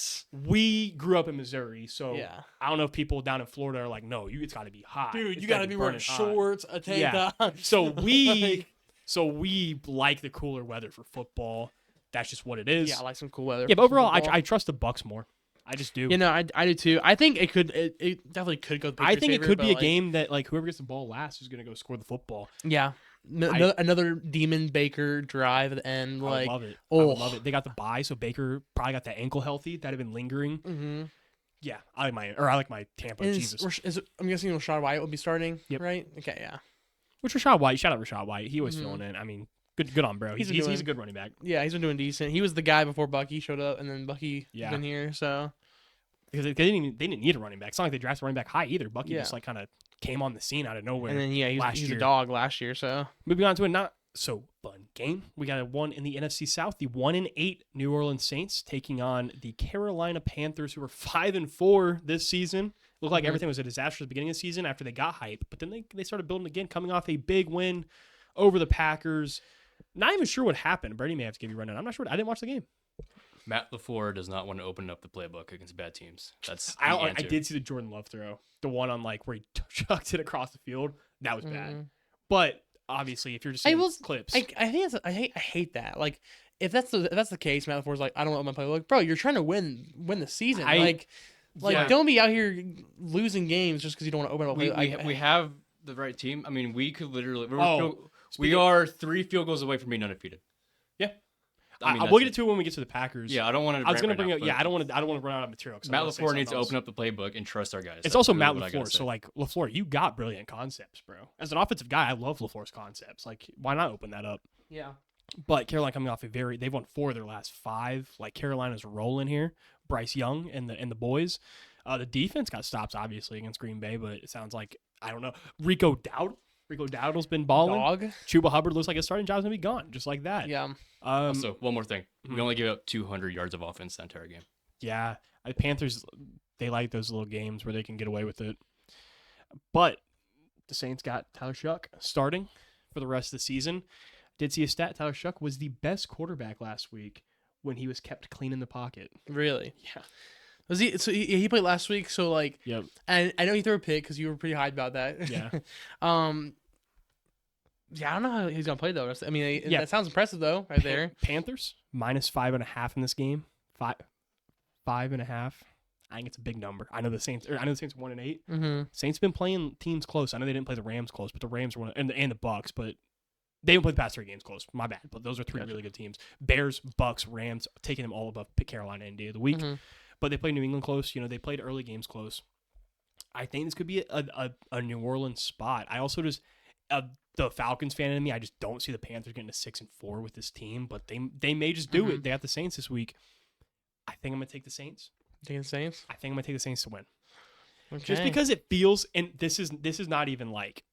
we grew up in Missouri, so yeah. I don't know if people down in Florida are like, no, it's got to be hot. Dude, you got to be wearing shorts, a tank top. So we like the cooler weather for football. That's just what it is. Yeah, I like some cool weather. Yeah, but overall, I trust the Bucs more. I just do. I do too. I think it definitely could go. I think it could be a game that whoever gets the ball last is going to go score the football. Yeah. Another Demon Baker drive at the end. I would love it. I would love it. They got the bye, so Baker probably got that ankle healthy. That had been lingering. Mm-hmm. Yeah, I like my Tampa. Jesus. I'm guessing Rashad White will be starting. Yep. Right. Okay. Yeah. Which Rashad White? Shout out Rashad White. He was filling in. I mean, Good on bro. He's been doing- a good running back. Yeah, he's been doing decent. He was the guy before Bucky showed up, and then Bucky's been here. So because they didn't need a running back. It's not like they drafted a running back high either. Bucky Yeah. just like kind of came on the scene out of nowhere. and then he's a dog last year. So Moving on to a not so fun game, we got a one in the NFC South. The 1-8 New Orleans Saints taking on the Carolina Panthers, who were 5-4 this season. Looked like everything was a disaster at the beginning of the season after they got hype, but then they started building again, coming off a big win over the Packers. Not even sure what happened. Brady may have to give you a rundown. I'm not sure. I didn't watch the game. Matt LaFleur does not want to open up the playbook against bad teams. That's the I answer. did see the Jordan Love throw, the one on like where he chucked it across the field. That was bad. But obviously, if you're just seeing clips, I think I hate that. Like if that's the case, Matt LaFleur's like, I don't want my playbook, bro. You're trying to win the season. Don't be out here losing games just because you don't want to open up. We have the right team. I mean, we could literally. We are 3 field goals away from being undefeated. Yeah. I mean, we'll get to it when we get to the Packers. Yeah, I don't want to. I was going to bring up. Yeah, I don't want to run out of material. Matt LaFleur needs to open up the playbook and trust our guys. It's also Matt LaFleur. So like LaFleur, you got brilliant concepts, bro. As an offensive guy, I love LaFleur's concepts. Like, why not open that up? Yeah. But Carolina coming off they've won 4 of their last 5. Like Carolina's rolling here. Bryce Young and the boys. The defense got stops obviously against Green Bay, but it sounds like I don't know. Rico Dowdle's been balling. Dog. Chuba Hubbard looks like his starting job's gonna be gone, just like that. Yeah. Also, one more thing. We only gave up 200 yards of offense that entire game. Yeah, the Panthers, they like those little games where they can get away with it. But the Saints got Tyler Shuck starting for the rest of the season. Did see a stat. Tyler Shuck was the best quarterback last week when he was kept clean in the pocket. Really? Yeah. Was he? So he played last week. So like, yep. And I know he threw a pick because you were pretty hyped about that. Yeah. Yeah, I don't know how he's gonna play though. I mean, that sounds impressive though, right there. Panthers -5.5 in this game. 5.5. I think it's a big number. I know the Saints. I know the Saints are 1-8. Mm-hmm. Saints been playing teams close. I know they didn't play the Rams close, but the Rams were and the Bucks, but they didn't play the past 3 games close. My bad. But those are 3 really good teams. Bears, Bucks, Rams, taking them all above Carolina any day of the week. Mm-hmm. But they played New England close. You know, they played early games close. I think this could be a New Orleans spot. I also just the Falcons fan in me. I just don't see the Panthers getting to 6-4 with this team. But they may just do it. They got the Saints this week. I think I'm gonna take the Saints. Taking the Saints? I think I'm gonna take the Saints to win. Okay. Just because it feels, and this is not even like,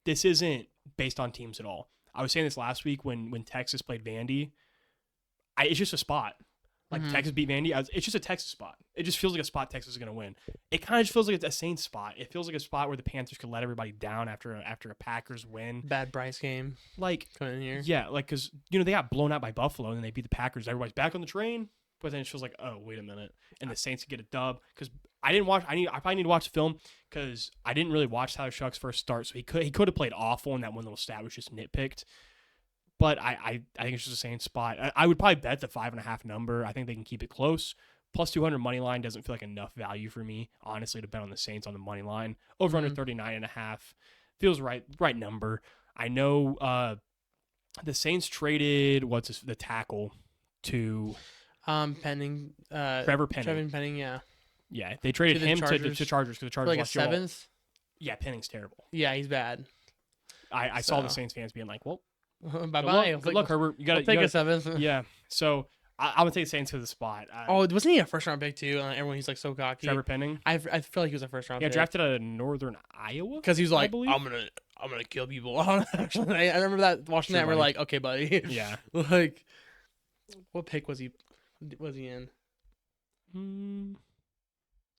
this isn't based on teams at all. I was saying this last week when Texas played Vandy. It's just a spot. Like Texas beat Vandy. It's just a Texas spot. It just feels like a spot Texas is going to win. It kind of just feels like it's a Saints spot. It feels like a spot where the Panthers could let everybody down after a Packers win. Bad Bryce game. Like coming in here. Yeah, like because they got blown out by Buffalo and then they beat the Packers. Everybody's back on the train, but then it feels like, oh wait a minute, and the Saints get a dub because I didn't watch. I probably need to watch the film because I didn't really watch Tyler Shuck's first start, so he could have played awful, and that one little stat was just nitpicked. But I think it's just the same spot. I would probably bet the 5.5 number. I think they can keep it close. Plus 200 money line doesn't feel like enough value for me, honestly, to bet on the Saints on the money line. Over under 39.5 feels right number. I know the Saints traded the tackle to Penning. Trevor Penning. Trevor Penning, yeah. Yeah, they traded him to Chargers because the Chargers like lost a 7th. Yeah, Penning's terrible. Yeah, he's bad. I saw the Saints fans being like, well. Bye-bye. Good luck, Herbert. You got to take a 7th. Yeah. So I'm gonna take the Saints to the spot. Wasn't he a first round pick too? Everyone, he's like so cocky. Trevor Penning. I feel like he was a first round. Yeah, pick. drafted out of Northern Iowa because he was like, I'm gonna kill people. I remember that watching that. We're like, okay, buddy. Yeah. Like, what pick was he in?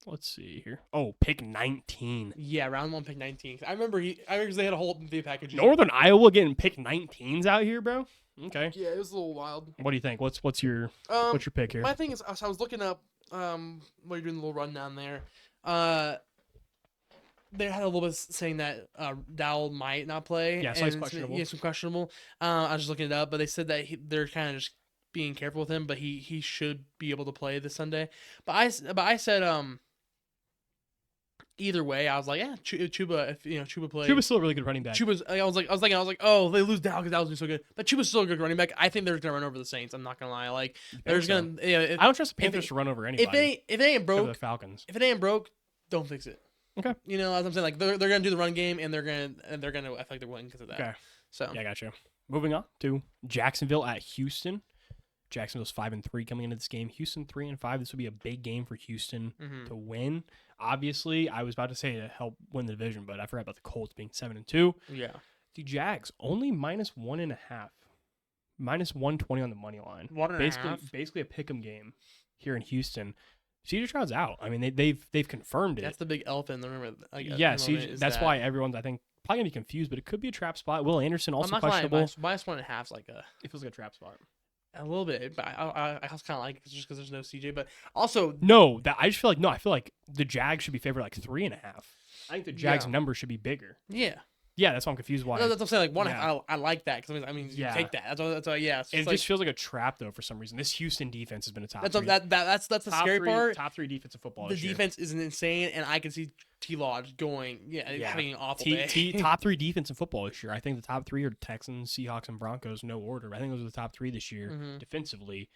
Let's see here. Oh, pick 19. Yeah, round 1, pick 19. I remember they had a whole video package. Northern Iowa getting pick 19s out here, bro. Okay. Yeah, it was a little wild. What do you think? What's your pick here? My thing is, I was looking up while you're doing the little rundown there. They had a little bit saying that Dowell might not play. Yeah, so he's questionable. Yeah, some questionable. I was just looking it up, but they said that they're kind of just being careful with him, but he should be able to play this Sunday. But I said either way, I was like, yeah, Chuba. If Chuba plays, Chuba's still a really good running back. I was like, oh, they lose Dowell because Dowell's been so good, but Chuba's still a good running back. I think they're gonna run over the Saints. I'm not gonna lie. Like, there's gonna. Yeah, I don't trust the Panthers to run over anybody. If it ain't broke, the Falcons. If it ain't broke, don't fix it. Okay. As I'm saying, like they're gonna do the run game and they're gonna I feel like they're winning because of that. Okay. So yeah, I got you. Moving on to Jacksonville at Houston. Jacksonville's 5-3 coming into this game. Houston 3-5. This would be a big game for Houston to win. Obviously, I was about to say to help win the division, but I forgot about the Colts being 7-2. Yeah. The Jags only -1.5, -120 on the money line. Basically a pick'em game here in Houston. CJ Stroud's out. I mean, they've confirmed it. That's the big elephant in the room. Yeah, that's why everyone's, I think, probably gonna be confused, but it could be a trap spot. Will Anderson also questionable. -1.5 like it feels like a trap spot. A little bit, but I also kind of like it just because there's no CJ. But also, no, I feel like the Jags should be favored like 3.5. I think the Jags number should be bigger. Yeah, that's why I'm confused. Why? No, that's what I'm saying. Like one, I like that because I mean, you take that. That's why. Yeah, it just feels like a trap though for some reason. This Houston defense has been a top. That's the scary part. Top 3 defensive football. The defense is insane, and I can see T-Lodge going. Having an awful day. Top 3 defense in football this year. I think the top 3 are Texans, Seahawks, and Broncos. No order. I think those are the top 3 this year defensively.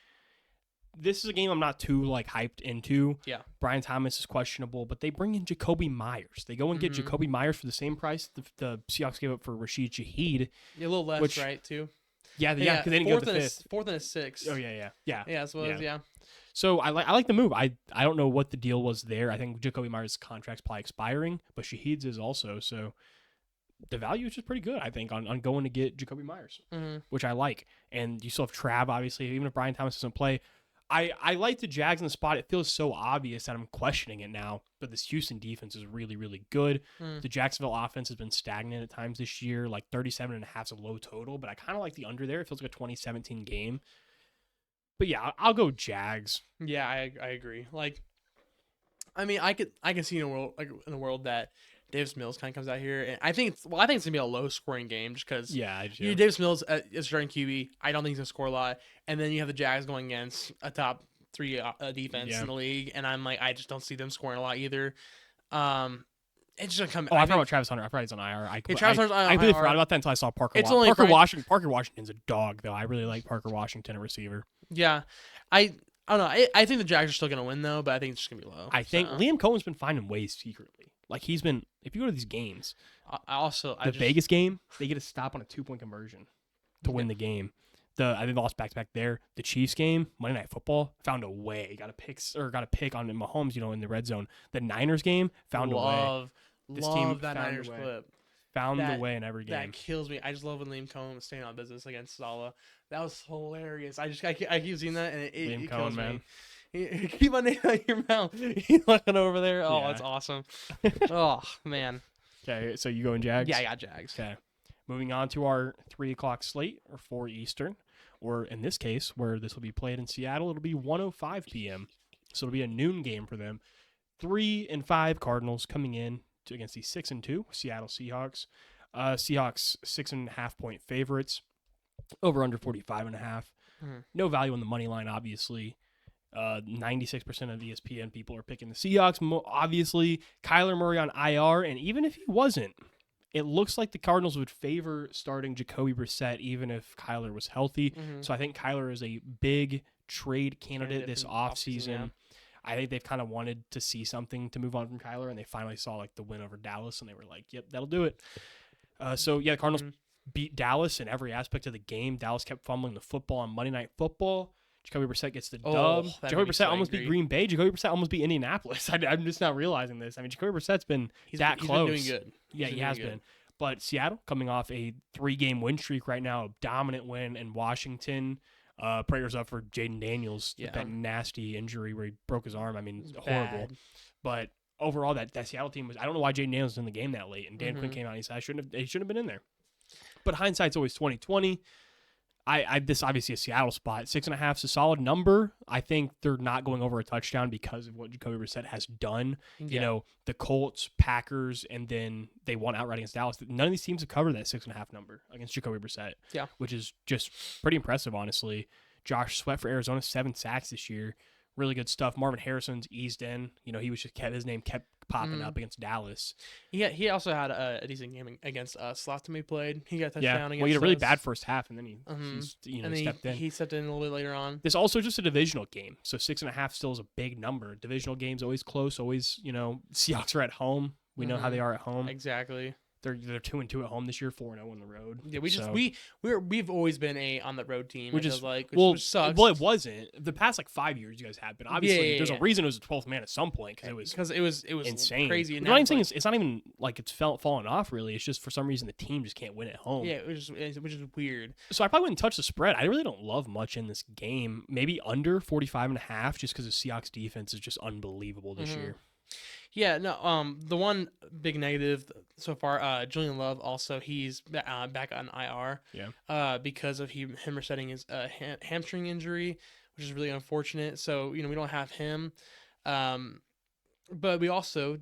This is a game I'm not too hyped into. Yeah. Brian Thomas is questionable, but they bring in Jacoby Myers. They go and get Jacoby Myers for the same price the Seahawks gave up for Rashid Shaheed. Yeah, a little less, right, too? Yeah, because they didn't go to the 5th. 4th and a 6th. Oh, yeah. Yeah, so So I like the move. I don't know what the deal was there. I think Jacoby Myers' contract's probably expiring, but Shaheed's is also. So the value is just pretty good, I think, on going to get Jacoby Myers, which I like. And you still have Trav, obviously, even if Brian Thomas doesn't play. I like the Jags in the spot. It feels so obvious that I'm questioning it now, but this Houston defense is really, really good. The Jacksonville offense has been stagnant at times this year, like 37.5 is a low total, but I kind of like the under there. It feels like a 2017 game. But yeah, I'll go Jags. Yeah, I agree. Like, I mean, I can see in a world that Davis Mills kind of comes out here, and I think it's gonna be a low scoring game just because Davis Mills is starting QB. I don't think he's gonna score a lot, and then you have the Jags going against a top 3 defense in the league, and I just don't see them scoring a lot either. It's just gonna come. I forgot about Travis Hunter. I forgot he's on IR. I completely forgot about that until I saw Parker. Parker Washington's a dog though. I really like Parker Washington, a receiver. Yeah, I don't know. I think the Jags are still gonna win though, but I think it's just gonna be low. I think Liam Cohen's been finding ways secretly. Like he's been, if you go to these games, Vegas game, they get a stop on a 2-point conversion to win the game. I think they lost back there. The Chiefs game, Monday Night Football, found a way. Got a pick on Mahomes, in the red zone. The Niners game found a way. This team that Niners clip. Found the way in every game. That kills me. I just love when Liam Cohen was staying on business against Salah. That was hilarious. I keep seeing that and it kills me. Keep my name out of your mouth. He's looking over there. Oh, that's awesome. Oh, man. Okay, so you going Jags? Yeah, I got Jags. Okay. Moving on to our 3 o'clock slate, or 4 Eastern, or in this case, where this will be played in Seattle, it'll be 1:05 p.m. So it'll be a noon game for them. 3-5 Cardinals coming in against the 6-2 Seattle Seahawks. Seahawks 6.5-point favorites. Over under 45.5. No value on the money line, obviously. 96% of ESPN people are picking the Seahawks. Obviously, Kyler Murray on IR, and even if he wasn't, it looks like the Cardinals would favor starting Jacoby Brissett even if Kyler was healthy. So I think Kyler is a big trade candidate this offseason. Yeah. I think they've kind of wanted to see something to move on from Kyler, and they finally saw the win over Dallas, and they were like, yep, that'll do it. The Cardinals beat Dallas in every aspect of the game. Dallas kept fumbling the football on Monday Night Football. Jacoby Brissett gets the dub. Jacoby Brissett almost beat Green Bay. Jacoby Brissett almost beat Indianapolis. I'm just not realizing this. I mean, Jacoby Brissett's been close. He's been doing good. He has been. But Seattle coming off a 3-game win streak right now, a dominant win in Washington. Prayers up for Jaden Daniels with that nasty injury where he broke his arm. I mean, horrible. But overall, that Seattle team was. I don't know why Jaden Daniels was in the game that late. And Dan Quinn came out and he said, he shouldn't have been in there. But hindsight's always 20/20. This obviously a Seattle spot. 6.5 is a solid number. I think they're not going over a touchdown because of what Jacoby Brissett has done. Yeah. The Colts, Packers, and then they won outright against Dallas. None of these teams have covered that 6.5 number against Jacoby Brissett. Yeah, which is just pretty impressive, honestly. Josh Sweat for Arizona, 7 sacks this year. Really good stuff. Marvin Harrison's eased in. His name kept popping up against Dallas. He also had a decent game against us last time he played. He got a touchdown against us. He had a really bad first half, and then he stepped in. He stepped in a little bit later on. This also just a divisional game, so 6.5 still is a big number. Divisional games always close. Always, Seahawks are at home. We know how they are at home. Exactly. They're 2-2 at home this year, 4-0 on the road. Yeah, So- we've always been a on the road team, Which it is- feels like, well, which sucks. Well, it wasn't. The past like 5 years you guys have been. Obviously, Yeah. there's a reason it was a 12th man at some point because it was insane. crazy. I'm And not now even it's saying like- it's not even like it's falling off. Really, it's just for some reason the team just can't win at home. yeah, which is weird. So I probably wouldn't touch the spread. I really don't love much in this game. Maybe under 45.5, just because the Seahawks defense is just unbelievable this year. Yeah, no. The one big negative so far, Julian Love also he's back on IR. Yeah. Because of him resetting his hamstring injury, which is really unfortunate. So we don't have him. But we also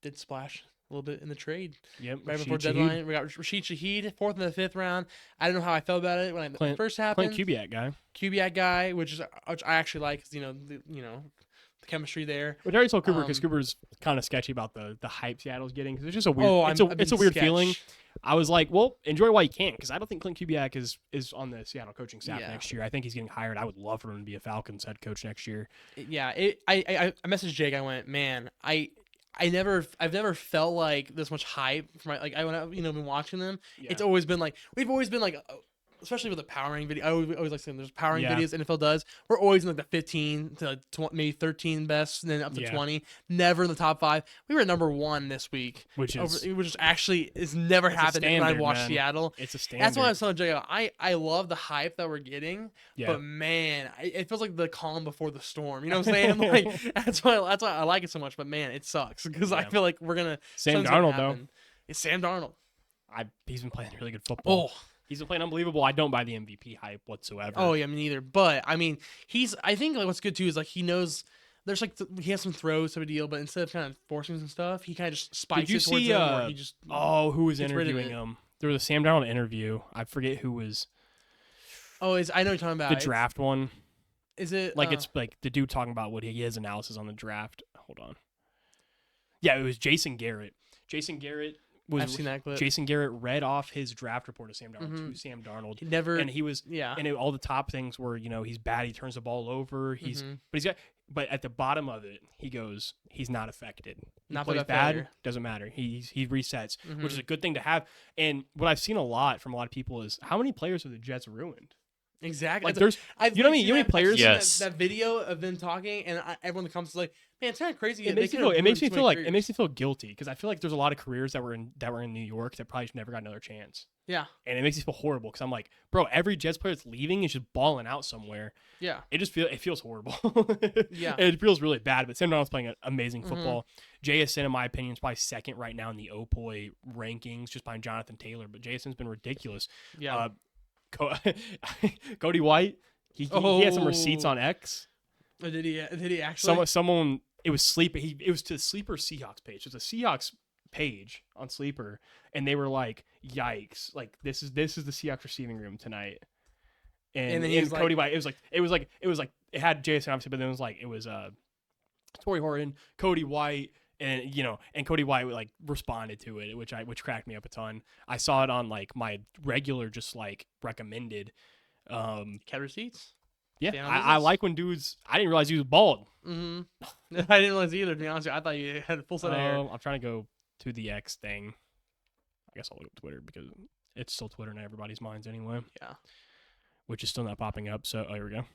did splash a little bit in the trade Yep. right Rashid before Shaheed. deadline. We got Rashid Shaheed, 4th in the 5th round. I don't know how I felt about it when it first happened. Clint Kubiak guy. Kubiak guy, which I actually like, because the chemistry there. But I already told Cooper because Cooper's kind of sketchy about the hype Seattle's getting because it's just a weird. Oh, it's a weird feeling. I was like, well, enjoy while you can, because I don't think Clint Kubiak is on the Seattle coaching staff next year. I think he's getting hired. I would love for him to be a Falcons head coach next year. Yeah, I messaged Jake. I went, man, I've never felt like this much hype from when I've been watching them. Yeah. It's always been like we've always been like. Especially with the powering video, I always like saying there's powering videos NFL does. We're always in like the 15 to maybe 13 best, and then up to 20. Never in the top 5. We were at number 1 this week, which actually is never happened when I watched Seattle. It's a standard. That's why I was telling Jay, I love the hype that we're getting, Yeah. but man, it feels like the calm before the storm. You know what I'm saying? Like that's why I like it so much. But man, it sucks because I feel like we're gonna. Sam Darnold though. It's Sam Darnold. He's been playing really good football. Oh. He's been playing unbelievable. I don't buy the MVP hype whatsoever. Oh yeah, me neither. But I mean, I think like what's good too is like he knows there's like he has some throws type of deal, but instead of kind of forcing some stuff, he kind of just spikes Did you it towards see? him, or he just Who was gets rid of interviewing it. him? There was a Sam Darnold interview. I forget who was I know what you're talking about. the draft one. Is it Like it's like the dude talking about what his analysis on the draft. Hold on. Yeah, it was Jason Garrett. Jason Garrett I've seen that clip. Jason Garrett read off his draft report of Sam Darnold to Sam Darnold. He never And he was yeah. and all the top things were, he's bad, he turns the ball over, but at the bottom of it, he goes, he's not affected. He Not by plays that bad, failure. doesn't matter. He resets, which is a good thing to have. And what I've seen a lot from a lot of people is how many players have the Jets ruined? Exactly. Like there's I've you know what I mean? seen You know how many that- I've players? seen Yes. that video of them talking, and everyone that comes is like, man, it's kind of crazy. It makes me feel guilty because I feel like there's a lot of careers that were in New York that probably never got another chance. Yeah. And it makes me feel horrible because I'm like, bro, every Jets player that's leaving is just balling out somewhere. Yeah. It feels horrible. Yeah. It feels really bad. But Sam Darnold's playing an amazing football. JSN, in my opinion, is probably second right now in the OPOY rankings, just behind Jonathan Taylor. But JSN's been ridiculous. Yeah. Cody White, he had some receipts on X. Did he actually? Someone it was Sleeper. It was to the Sleeper Seahawks page. It was a Seahawks page on Sleeper, and they were like, "Yikes! Like this is the Seahawks receiving room tonight." And then he was Cody like- White. It was like it had Jason obviously, but then it was Torrey Horton, Cody White, and and Cody White like responded to it, which cracked me up a ton. I saw it on like my regular just like recommended. Cat receipts. Yeah, Fan I business? like when dudes. I didn't realize he was bald. Mm-hmm. I didn't realize either. To be honest, with you. I thought you had a full set of hair. I'm trying to go to the X thing. I guess I'll look up Twitter because it's still Twitter in everybody's minds anyway. Yeah. Which is still not popping up. So, here we go.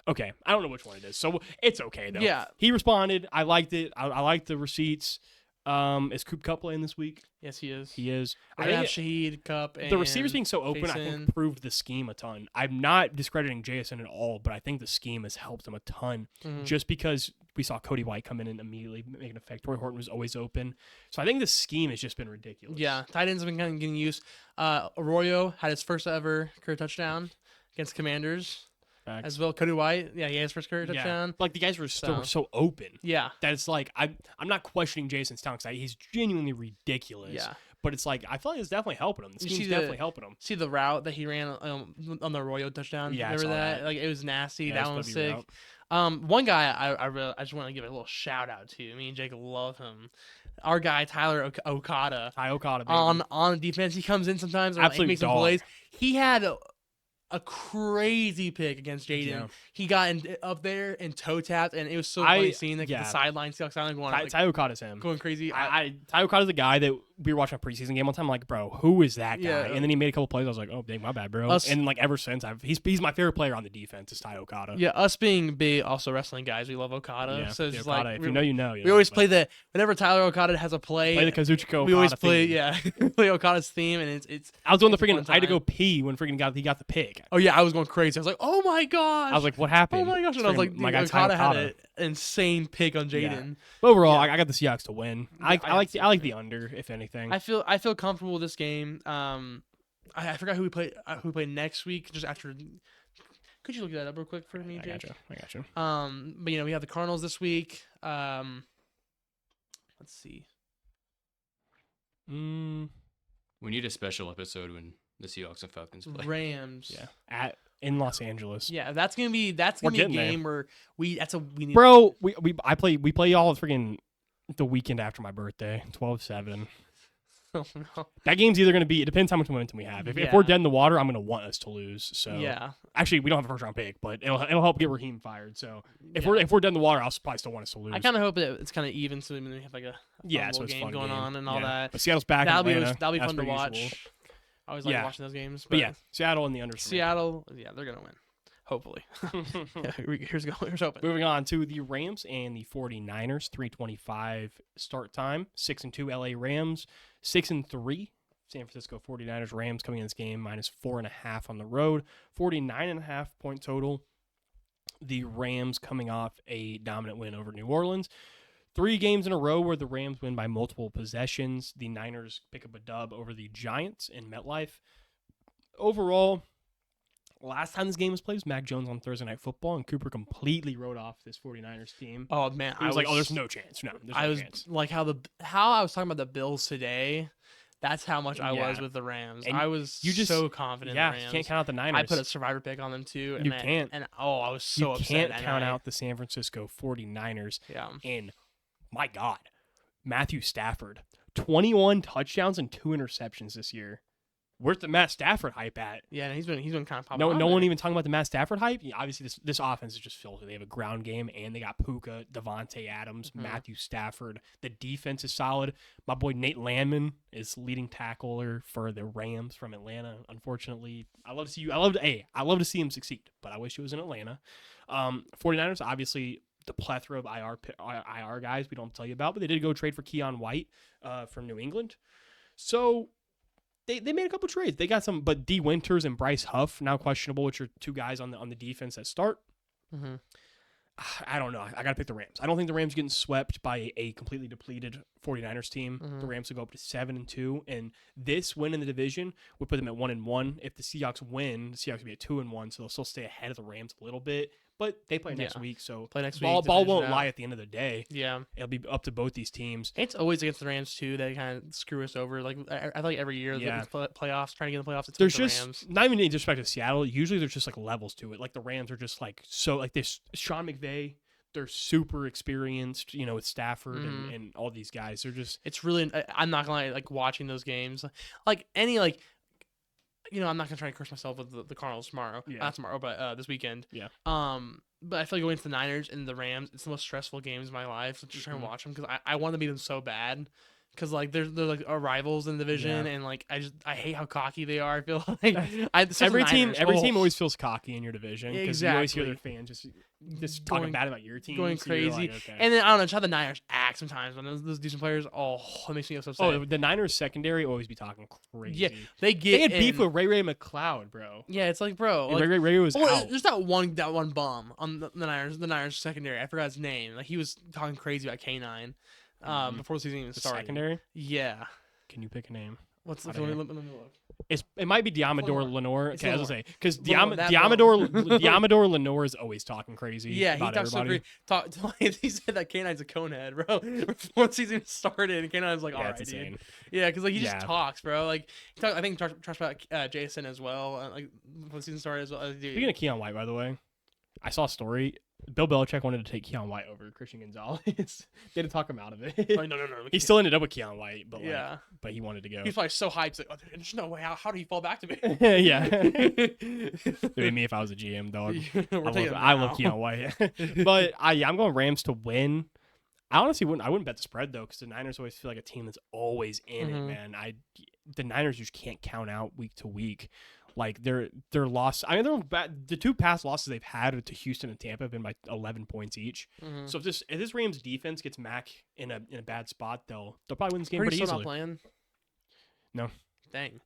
Okay, I don't know which one it is. So it's okay though. Yeah. He responded. I liked it. I liked the receipts. Is Coop Cup playing this week? Yes, he is. He is. We're gonna have Shaheed, Cup, and The receivers being so open, I Jason. think, proved the scheme a ton. I'm not discrediting JSN at all, but I think the scheme has helped him a ton. Just because we saw Cody White come in and immediately make an effect. Torrey Horton was always open. So I think the scheme has just been ridiculous. Yeah, tight ends have been kind of getting used. Arroyo had his first ever career touchdown against Commanders. Facts. As well, Cody White, yeah, he had his first career touchdown. Like the guys were still so open. Yeah, That it's like I'm not questioning Jason's talent because he's genuinely ridiculous. yeah. But it's like I feel like it's definitely helping him. The You scheme's see definitely helping him. See the route that he ran on the Arroyo touchdown? Yeah, I Remember saw that? that. Like it was nasty. Yeah, that it's one was W sick. route. One guy I just want to give a little shout out to. Me and Jake love him. Our guy Tyler Okada Ty Okada, baby. on defense. He comes in sometimes and Absolute makes some dog. plays. He had a crazy pick against Jaden. Yeah. He got up there and toe tapped, and it was so funny seeing the sideline, Seahawks sideline going Ty Okada's him. going crazy. Ty Okada's the guy that we were watching a preseason game one time. I'm like, bro, who is that guy? Yeah. And then he made a couple plays. I was like, oh, dang, my bad, bro. And like ever since, he's my favorite player on the defense is Ty Okada. Yeah, us being big also wrestling guys, we love Okada. Yeah, so it's Okada, like if you know, you know. We always play whenever Tyler Okada has a play the Kazuchika. We always play theme. play Okada's theme, and it's. I was doing the freaking. I had to go pee when freaking he got the pick. Oh yeah, I was going crazy. I was like, oh my gosh. I was like, what happened? Oh my gosh! And I was like, my guy Okada had Okada. an insane pick on Jaden. Yeah. But overall, I got the Seahawks to win. I like the under, if anything. I feel comfortable with this game. I forgot who we play next week. Just after, could you look that up real quick for me, Jake? I got you. But we have the Cardinals this week. Let's see. We need a special episode when the Seahawks and Falcons play. Rams. Yeah. In Los Angeles. Yeah, that's gonna be a game where we need. Bro, we play y'all freaking the weekend after my birthday, 12/7. Oh no. That game's either gonna be. It depends how much momentum we have. If we're dead in the water, I'm gonna want us to lose. So yeah. Actually, we don't have a first round pick, but it'll help get Raheem fired. So if we're dead in the water, I'll probably still want us to lose. I kind of hope that it's kind of even, so we have like a so it's game fun going on and all that. But Seattle's back. That'll be Atlanta. fun to watch. Usual. I always like watching those games. But yeah, Seattle in the under. Seattle, they're gonna win. Hopefully. Here's hoping. Moving on to the Rams and the 49ers. 3:25 start time. 6-2 LA Rams. 6-3 San Francisco 49ers. Rams coming in this game -4.5 on the road. 49.5 point total. The Rams coming off a dominant win over New Orleans. 3 games in a row where the Rams win by multiple possessions. The Niners pick up a dub over the Giants in MetLife. Overall, last time this game was played was Mac Jones on Thursday Night Football, and Cooper completely wrote off this 49ers team. Oh, man. He was like, oh, there's no chance. No, there's no chance. Like how I was talking about the Bills today. That's how much I was with the Rams. And I was so confident in the Rams. You can't count out the Niners. I put a survivor pick on them, too. And you can't. And, I was so upset. You can't count out the San Francisco 49ers. Yeah. And, my God, Matthew Stafford, 21 touchdowns and 2 interceptions this year. Where's the Matt Stafford hype at? Yeah, and he's been kind of popping. No one even talking about the Matt Stafford hype. Yeah, obviously, this offense is just filthy. They have a ground game, and they got Puka, Devontae Adams, Matthew Stafford. The defense is solid. My boy Nate Landman is leading tackler for the Rams from Atlanta. Unfortunately, I love to see I love to see him succeed, but I wish he was in Atlanta. 49ers, obviously, the plethora of IR guys we don't tell you about, but they did go trade for Keon White from New England. So They made a couple trades. They got some, but D. Winters and Bryce Huff now questionable, which are 2 guys on the defense that start. Mm-hmm. I don't know. I got to pick the Rams. I don't think the Rams are getting swept by a completely depleted 49ers team. Mm-hmm. The Rams will go up to 7-2, and this win in the division would put them at 1-1. If the Seahawks win, the Seahawks will be at 2-1, so they'll still stay ahead of the Rams a little bit. But they play next week, so ball won't lie at the end of the day. Yeah, it'll be up to both these teams. It's always against the Rams too. They kind of screw us over. Like I feel like every year, the playoffs, trying to get in the playoffs. It's there's the just Rams. not even in disrespect to Seattle. Usually, there's just like levels to it. Like the Rams are just like so like this. Sean McVay, they're super experienced. With Stafford and all these guys. They're just. It's really. I'm not gonna lie. Like watching those games, like any like. I'm not gonna try and curse myself with the Cardinals tomorrow. Yeah. Not tomorrow, but this weekend. Yeah. But I feel like going to the Niners and the Rams, it's the most stressful games of my life. So just trying to watch them because I want to beat them so bad. Because like they're like our rivals in the division, and like I hate how cocky they are. I feel like every team always feels cocky in your division because you always hear their fans just talking bad about your team, going crazy. Like, okay. And then I don't know, just how the Niners act sometimes when those decent players. Oh, it makes me so upset. Oh, the Niners secondary always be talking crazy. Yeah, they had beef with Ray McLeod, bro. Yeah, it's like, bro, like, Ray was out. There's that one bum on the Niners secondary. I forgot his name. Like he was talking crazy about K9 before the season even started. Secondary? Yeah. Can you pick a name? Let me look. It might be Diamador Lenore. Okay, I was gonna say because Diamador Lenore is always talking crazy. Yeah, about he talks everybody. so crazy. He said that K9's a conehead, bro. Before the season started, and K9's like, all right, dude. Yeah, because like he just talks, bro. Like I think he talks about Jason as well. Like before the season started as well. Dude. Speaking of Keon White, by the way, I saw a story. Bill Belichick wanted to take Keon White over Christian Gonzalez. They had to talk him out of it. Oh, no. He still ended up with Keon White, but Yeah. but he wanted to go. He's probably so hyped. Like, oh, there's no way. How did he fall back to me? Yeah. It'd be me if I was a GM, dog. I love Keon White. But I'm going Rams to win. I honestly wouldn't bet the spread though, because the Niners always feel like a team that's always in it, man. The Niners just can't count out week to week. Like their loss. I mean, the two past losses they've had to Houston and Tampa have been by 11 points each. So if this Rams defense gets Mac in a bad spot, they'll probably win this game pretty easily. Not playing? No. Dang.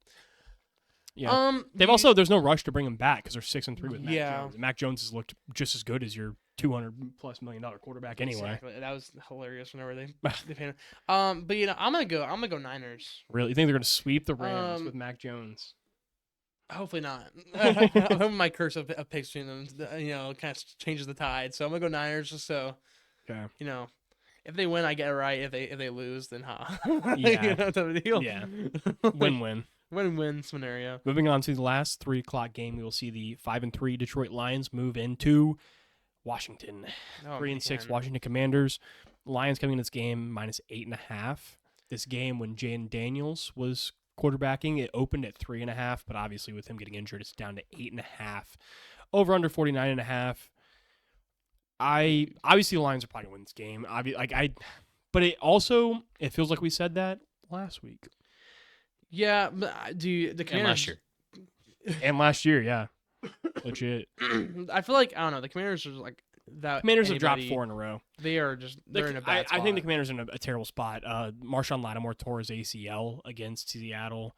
Yeah. There's no rush to bring him back because they're 6-3 with Mac Jones. Mac Jones has looked just as good as your $200+ million quarterback anyway. Exactly. That was hilarious whenever they paid him. But I'm gonna go Niners. Really? You think they're gonna sweep the Rams with Mac Jones? Hopefully not. I'm hoping my curse of picks between them, kind of changes the tide. So I'm gonna go Niners just so. Okay. If they win, I get it right. If they lose, then Yeah. type of deal. Yeah. Win-win. Win-win scenario. Moving on to the last 3 o'clock game, we will see the 5-3 Detroit Lions move into Washington. 3-6 Washington Commanders. Lions coming in this game -8.5. This game, when Jayden Daniels was quarterbacking, it opened at 3.5, but obviously with him getting injured, it's down to 8.5. Over under 49.5. Obviously the Lions are probably gonna win this game. But it feels like we said that last week. Yeah, but the Commanders and last year, yeah, legit. I feel like I don't know. The Commanders are like that. Commanders have dropped 4 in a row. They're in a bad spot. I think the Commanders are in a terrible spot. Marshawn Lattimore tore his ACL against Seattle.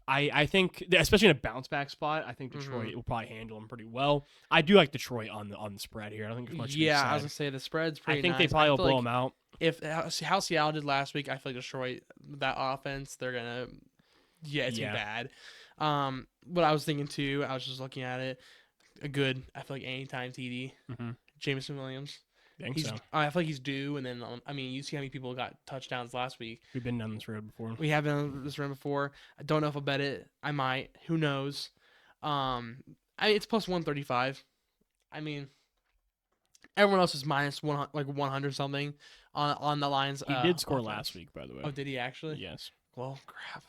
I think, especially in a bounce back spot, I think Detroit will probably handle them pretty well. I do like Detroit on the spread here. I don't think there's much. Yeah, I was gonna say the spread's pretty. I think nice. they probably will blow them out. If how Seattle did last week, I feel like Detroit, that offense, they're gonna. Yeah, it's gonna be bad. What I was thinking too, I was just looking at it. I feel like anytime TD, Jameson Williams. I feel like he's due, and then you see how many people got touchdowns last week. We've been down this road before. We have been on this road before. I don't know if I'll bet it. I might. Who knows? It's plus 135. I mean, everyone else is minus 100 something on the Lions. He did score last week, by the way. Oh, did he actually? Yes. Well, crap.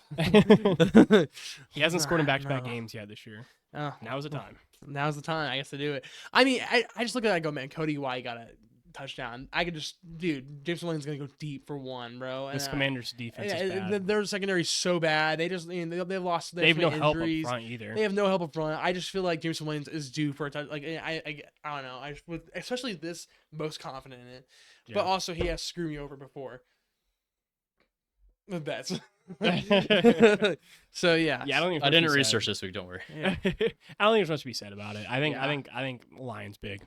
He hasn't scored in back-to-back games yet this year. Oh, now's the time. Now's the time, I guess, to do it. I mean, I just look at that and go, man, Cody White got a touchdown. I could just, James Williams going to go deep for one, bro. This Commanders defense is bad. Their secondary is so bad. They just, they've lost. They have no injuries. help up front either. They have no help up front. I just feel like James Williams is due for a touch. Like, I don't know. Especially this, most confident in it. Yeah. But also, he has screwed me over before. With bets. So yeah. I didn't research this week. Don't worry. Yeah. I don't think there's much to be said about it. I think Lions big.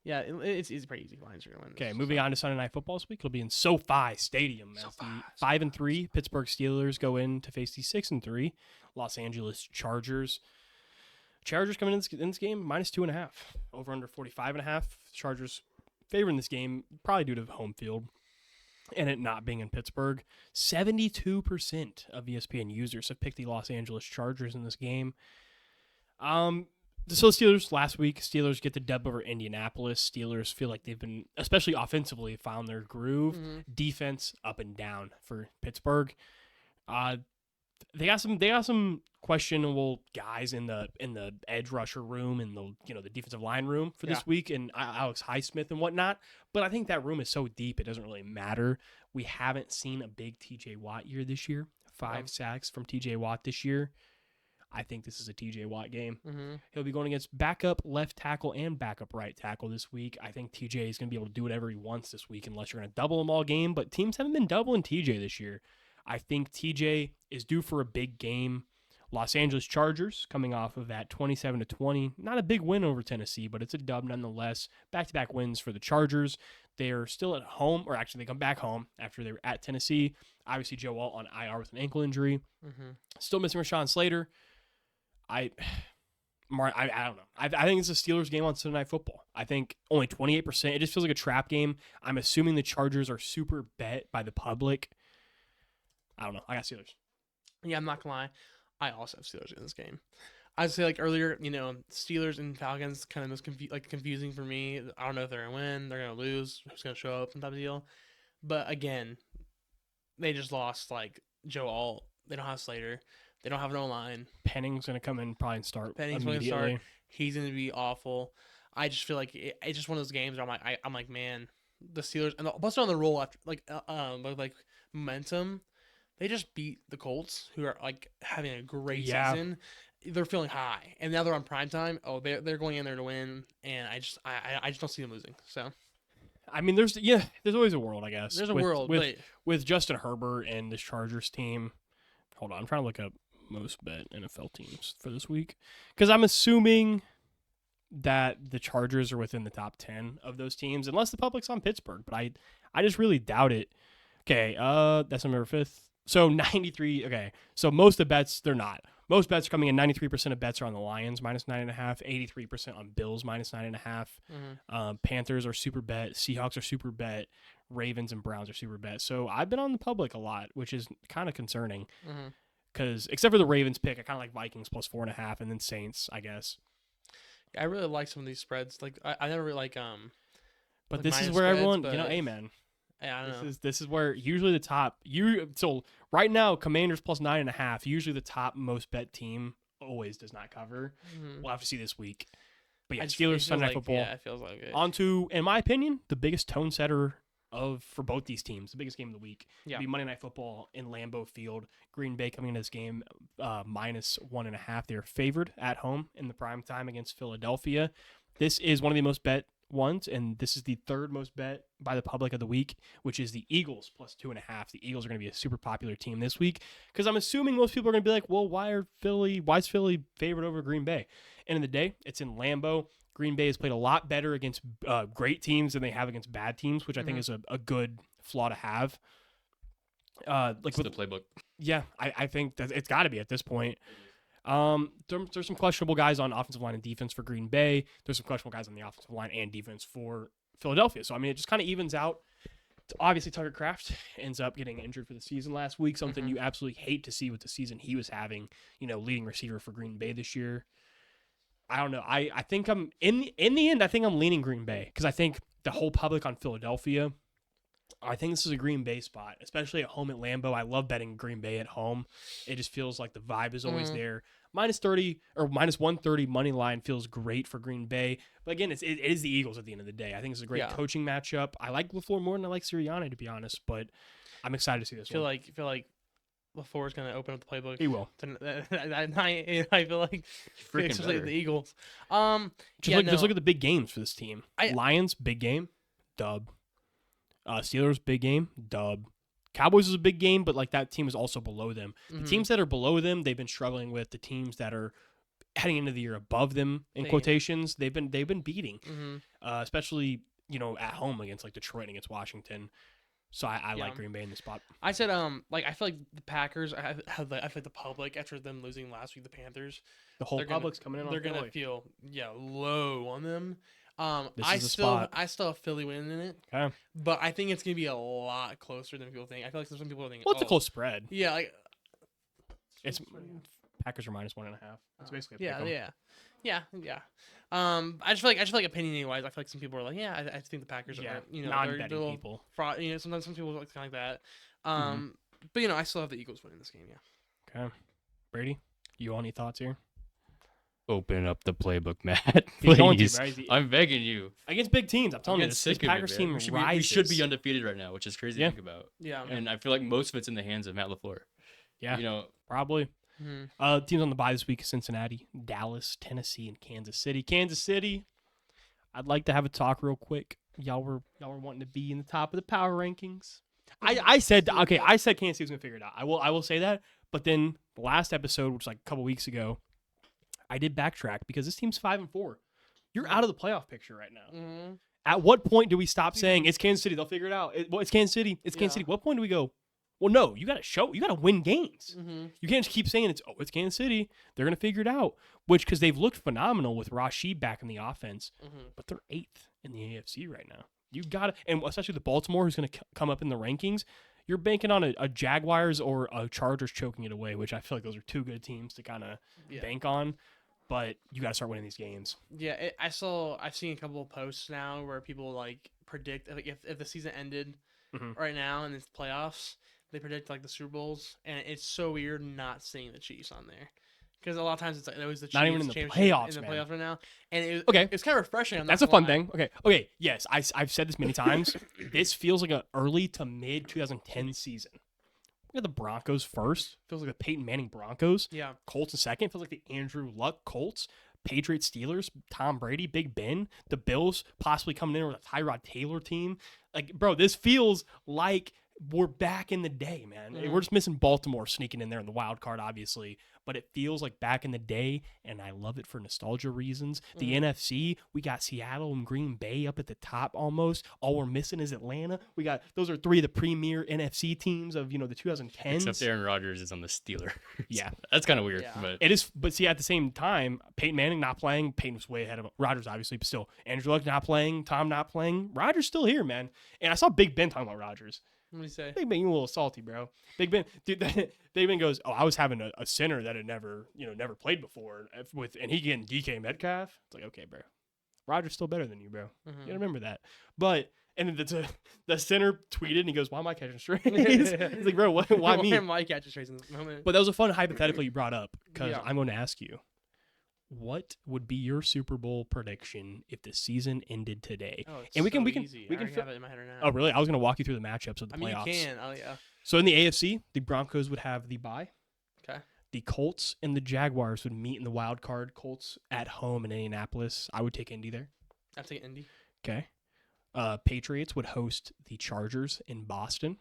Yeah, it's pretty easy. Lions are gonna win. Okay, moving on to Sunday Night Football this week. It'll be in SoFi Stadium. As the 5-3 Pittsburgh Steelers go in to face the 6-3 Los Angeles Chargers. Chargers coming in this game -2.5. Over under 45.5. Chargers favoring this game probably due to the home field and it not being in Pittsburgh. 72% of ESPN users have picked the Los Angeles Chargers in this game. So the Steelers last week, Steelers get the dub over Indianapolis. Steelers feel like they've been, especially offensively, found their groove. Defense up and down for Pittsburgh. They got some questionable guys in the edge rusher room and the defensive line room for this week, and Alex Highsmith and whatnot. But I think that room is so deep it doesn't really matter. We haven't seen a big TJ Watt year this year. 5 sacks from TJ Watt this year. I think this is a TJ Watt game. He'll be going against backup left tackle and backup right tackle this week. I think TJ is going to be able to do whatever he wants this week unless you're going to double him all game. But teams haven't been doubling TJ this year. I think TJ is due for a big game. Los Angeles Chargers coming off of that 27-20. Not a big win over Tennessee, but it's a dub nonetheless. Back-to-back wins for the Chargers. They're still at home, or actually they come back home after they were at Tennessee. Obviously Joe Alt on IR with an ankle injury. Still missing Rashawn Slater. I don't know. I think it's a Steelers game on Sunday Night Football. I think only 28%. It just feels like a trap game. I'm assuming the Chargers are super bet by the public. I don't know. I got Steelers. Yeah, I'm not going to lie. I also have Steelers in this game. I'd say like earlier, Steelers and Falcons kind of most confusing for me. I don't know if they're gonna win, they're gonna lose, who's gonna show up, and type of deal. But again, they just lost like Joe Alt. They don't have Slater. They don't have an O-line. Penning's gonna come in and probably start Penning's immediately. going to start. He's gonna be awful. I just feel like it's just one of those games where I'm like, man, the Steelers and plus they're on the roll after like momentum. They just beat the Colts, who are like having a great season. They're feeling high, and now they're on prime time. Oh, they're going in there to win, and I just don't see them losing. So, I mean, there's always a world, I guess. There's a world with Justin Herbert and this Chargers team. Hold on, I'm trying to look up most bet NFL teams for this week because I'm assuming that the Chargers are within the top 10 of those teams, unless the public's on Pittsburgh. But I just really doubt it. Okay, that's November 5th. So 93. Okay, so most of the bets, they're not. Most bets are coming in. 93% of bets are on the Lions minus 9.5. 83% on Bills minus 9.5. Panthers are super bet. Seahawks are super bet. Ravens and Browns are super bet. So I've been on the public a lot, which is kind of concerning. Because except for the Ravens pick, I kind of like Vikings plus 4.5, and then Saints, I guess. I really like some of these spreads. Like I never really like But like this is minus where spreads, everyone, but- amen. Yeah, I don't know. This is where usually the top so right now Commanders plus 9.5. Usually the top most bet team always does not cover. We'll have to see this week. But yeah, Steelers Sunday Night Football. Yeah, it feels like it. On to, in my opinion, the biggest tone setter for both these teams. The biggest game of the week. Yeah. It'll be Monday Night Football in Lambeau Field. Green Bay coming into this game minus 1.5. They're favored at home in the prime time against Philadelphia. This is one of the most bet ones, and this is the third most bet by the public of the week, which is the Eagles plus 2.5. The Eagles are going to be a super popular team this week because I'm assuming most people are going to be like, well, why is Philly favored over Green Bay? End of the day, it's in Lambeau. Green Bay has played a lot better against great teams than they have against bad teams, which I think is a good flaw to have. Like with the playbook. Yeah, I think that it's got to be at this point. There's some questionable guys on offensive line and defense for Green Bay. There's some questionable guys on the offensive line and defense for Philadelphia. So, I mean, it just kind of evens out. Obviously, Tucker Kraft ends up getting injured for the season last week, something you absolutely hate to see with the season he was having, leading receiver for Green Bay this year. I don't know. I think I'm, in the end, I think I'm leaning Green Bay because I think the whole public on Philadelphia, I think this is a Green Bay spot, especially at home at Lambeau. I love betting Green Bay at home. It just feels like the vibe is always there. Minus 30 or minus 130 money line feels great for Green Bay. But again, it is the Eagles at the end of the day. I think it's a great coaching matchup. I like LaFleur more than I like Sirianni, to be honest, but I'm excited to see this one. I feel like LaFleur is going to open up the playbook. He will. I feel like, especially the Eagles. Just look at the big games for this team. Lions, big game, dub. Steelers, big game, dub. Cowboys is a big game, but like that team is also below them. The teams that are below them, they've been struggling with. The teams that are heading into the year above them, in quotations, they've been beating, especially at home against like Detroit and against Washington. So I like Green Bay in this spot. I said I feel like the Packers. I feel like the public after them losing last week, the Panthers. The whole public's coming in. They're gonna feel low on them. I still have Philly winning in it. Okay. But I think it's gonna be a lot closer than people think. I feel like some people are thinking, well, it's a close spread. Yeah, like it's Packers are minus 1.5. It's basically a yeah. I just feel like opinion wise, I feel like some people are like, I think the Packers are non-betting people. Fraud, sometimes some people like kind of like that. But I still have the Eagles winning this game. Yeah. Okay. Brady, you all any thoughts here? Open up the playbook, Matt. Please. I'm begging you. Against big teams, I'm telling you, this Packers team rises. We should be undefeated right now, which is crazy to think about. Yeah. And I feel like most of it's in the hands of Matt LaFleur. Yeah. Probably. Teams on the bye this week: Cincinnati, Dallas, Tennessee, and Kansas City. Kansas City. I'd like to have a talk real quick. Y'all were wanting to be in the top of the power rankings. I said Kansas City was gonna figure it out. I will say that. But then the last episode, which was like a couple weeks ago, I did backtrack because this team's 5-4. You're out of the playoff picture right now. At what point do we stop saying it's Kansas City? They'll figure it out. It's Kansas City. It's Kansas City. What point do we go? Well, no, you got to show. You got to win games. You can't just keep saying it's Kansas City. They're gonna figure it out. Because they've looked phenomenal with Rashid back in the offense, but they're 8th in the AFC right now. You got to, and especially the Baltimore, who's gonna come up in the rankings. You're banking on a Jaguars or a Chargers choking it away, which I feel like those are two good teams to kind of bank on. but you got to start winning these games. Yeah, I've seen a couple of posts now where people like predict like if the season ended right now and it's playoffs, they predict like the Super Bowls, and it's so weird not seeing the Chiefs on there. Because a lot of times it's like always the Chiefs Not even in the playoffs, in the man. playoffs right now, and it's kind of refreshing. That's a fun thing. Okay. Yes, I've said this many times. This feels like an early to mid 2010 season. We got the Broncos first. Feels like the Peyton Manning Broncos. Yeah. Colts in second. Feels like the Andrew Luck Colts. Patriots, Steelers, Tom Brady, Big Ben. The Bills possibly coming in with a Tyrod Taylor team. Like, bro, this feels like we're back in the day, man. We're just missing Baltimore sneaking in there in the wild card, obviously. But it feels like back in the day, and I love it for nostalgia reasons. The NFC, we got Seattle and Green Bay up at the top almost. All we're missing is Atlanta. Those are three of the premier NFC teams of, the 2010s. Except Aaron Rodgers is on the Steelers. Yeah. That's kind of weird. Yeah. But It is, but see, at the same time, Peyton Manning not playing. Peyton was way ahead of Rodgers, obviously, but still. Andrew Luck not playing. Tom not playing. Rodgers still here, man. And I saw Big Ben talking about Rodgers. What do you say? Big Ben, you a little salty, bro. Big Ben, dude. Big Ben goes, "Oh, I was having a center that had never played before and he getting DK Metcalf." It's like, okay, bro. Rodgers still better than you, bro. You gotta remember that. But and the center tweeted and he goes, "Why am I catching strays?" He's like, "Bro, why me?" Why am I catching strays in this moment? But that was a fun hypothetical you brought up because Yeah. I'm going to ask you, what would be your Super Bowl prediction if the season ended today? Oh, it's And we so can easy. we I can already have it in my head right now. Oh, really? I was going to walk you through the matchups of the I mean, playoffs. you can. Oh, yeah. So in the AFC, the Broncos would have the bye. Okay. The Colts and the Jaguars would meet in the wild card. Colts at home in Indianapolis. I would take Indy there. I'd take Indy. Okay. Patriots would host the Chargers in Boston.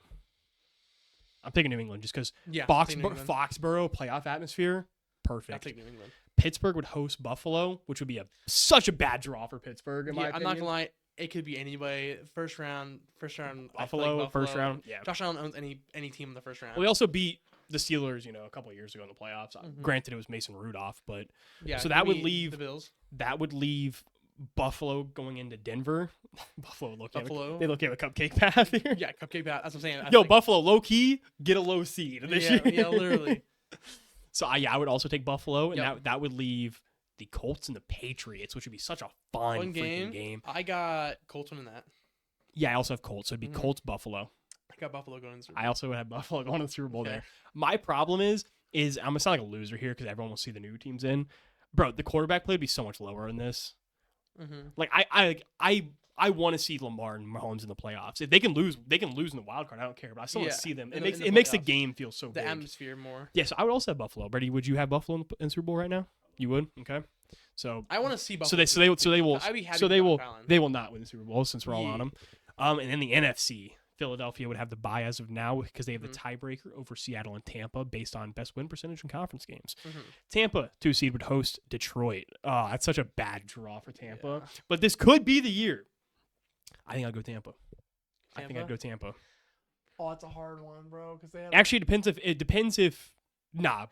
I'm taking New England just because Yeah. Foxborough playoff atmosphere. I'll Perfect. take New England. Pittsburgh would host Buffalo, which would be such a bad draw for Pittsburgh, in my I'm opinion. not gonna lie. It could be anybody. First round. I feel like Buffalo, first round. Yeah. Josh Allen owns any team in the first round. Well, we also beat the Steelers, a couple of years ago in the playoffs. Granted, it was Mason Rudolph, but yeah. so that would beat leave the Bills. That would leave Buffalo going into Denver. Buffalo look Buffalo. They look at a cupcake path here. Yeah, cupcake bat. That's what I'm saying. Yo, Buffalo low key get a low seed this year. Yeah, literally. So I would also take Buffalo, and Yep. that would leave the Colts and the Patriots, which would be such a fun freaking game. I got Colts winning that. Yeah, I also have Colts, so it'd be Colts Buffalo. I got Buffalo going to the Super Bowl. I also would have Buffalo going to the Super Bowl Okay. there. My problem is I'm gonna sound like a loser here because everyone will see the new teams in. Bro, the quarterback play would be so much lower in this. Like I want to see Lamar and Mahomes in the playoffs. If they can lose in the wild card. I don't care, but I still want to see them. It makes the game feel so the big. atmosphere more. Yeah, so I would also have Buffalo. Brady, would you have Buffalo in the Super Bowl right now? You would. Okay. So I want to see so Buffalo. they will I'd be happy so with they will Josh Allen. they will not win the Super Bowl since we're all Yeah. on them. And then the NFC, Philadelphia would have the bye as of now because they have the tiebreaker over Seattle and Tampa based on best win percentage in conference games. Tampa, 2 seed, would host Detroit. Oh, that's such a bad draw for Tampa. Yeah. But this could be the year. I think I'll go Tampa. I think I'd go Tampa. Oh, it's a hard one, bro. Because they have Actually, it depends if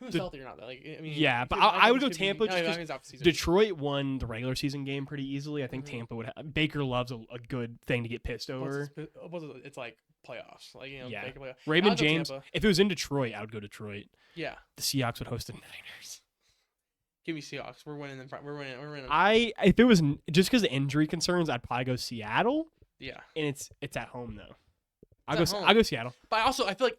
who's healthy or not. Like, I mean, yeah, but I would go Tampa just 'cause Detroit. Detroit won the regular season game pretty easily. I think Tampa would have. Baker loves a good thing to get pissed over. It's like playoffs. Like, Yeah. Baker playoffs. Raymond I'll go James, Tampa. if it was in Detroit, I would go Detroit. Yeah. The Seahawks would host the Niners. Give me Seahawks. We're winning in front. We're winning. If it was just because of injury concerns, I'd probably go Seattle. Yeah. And it's at home though. I'll at go Seattle. But I feel like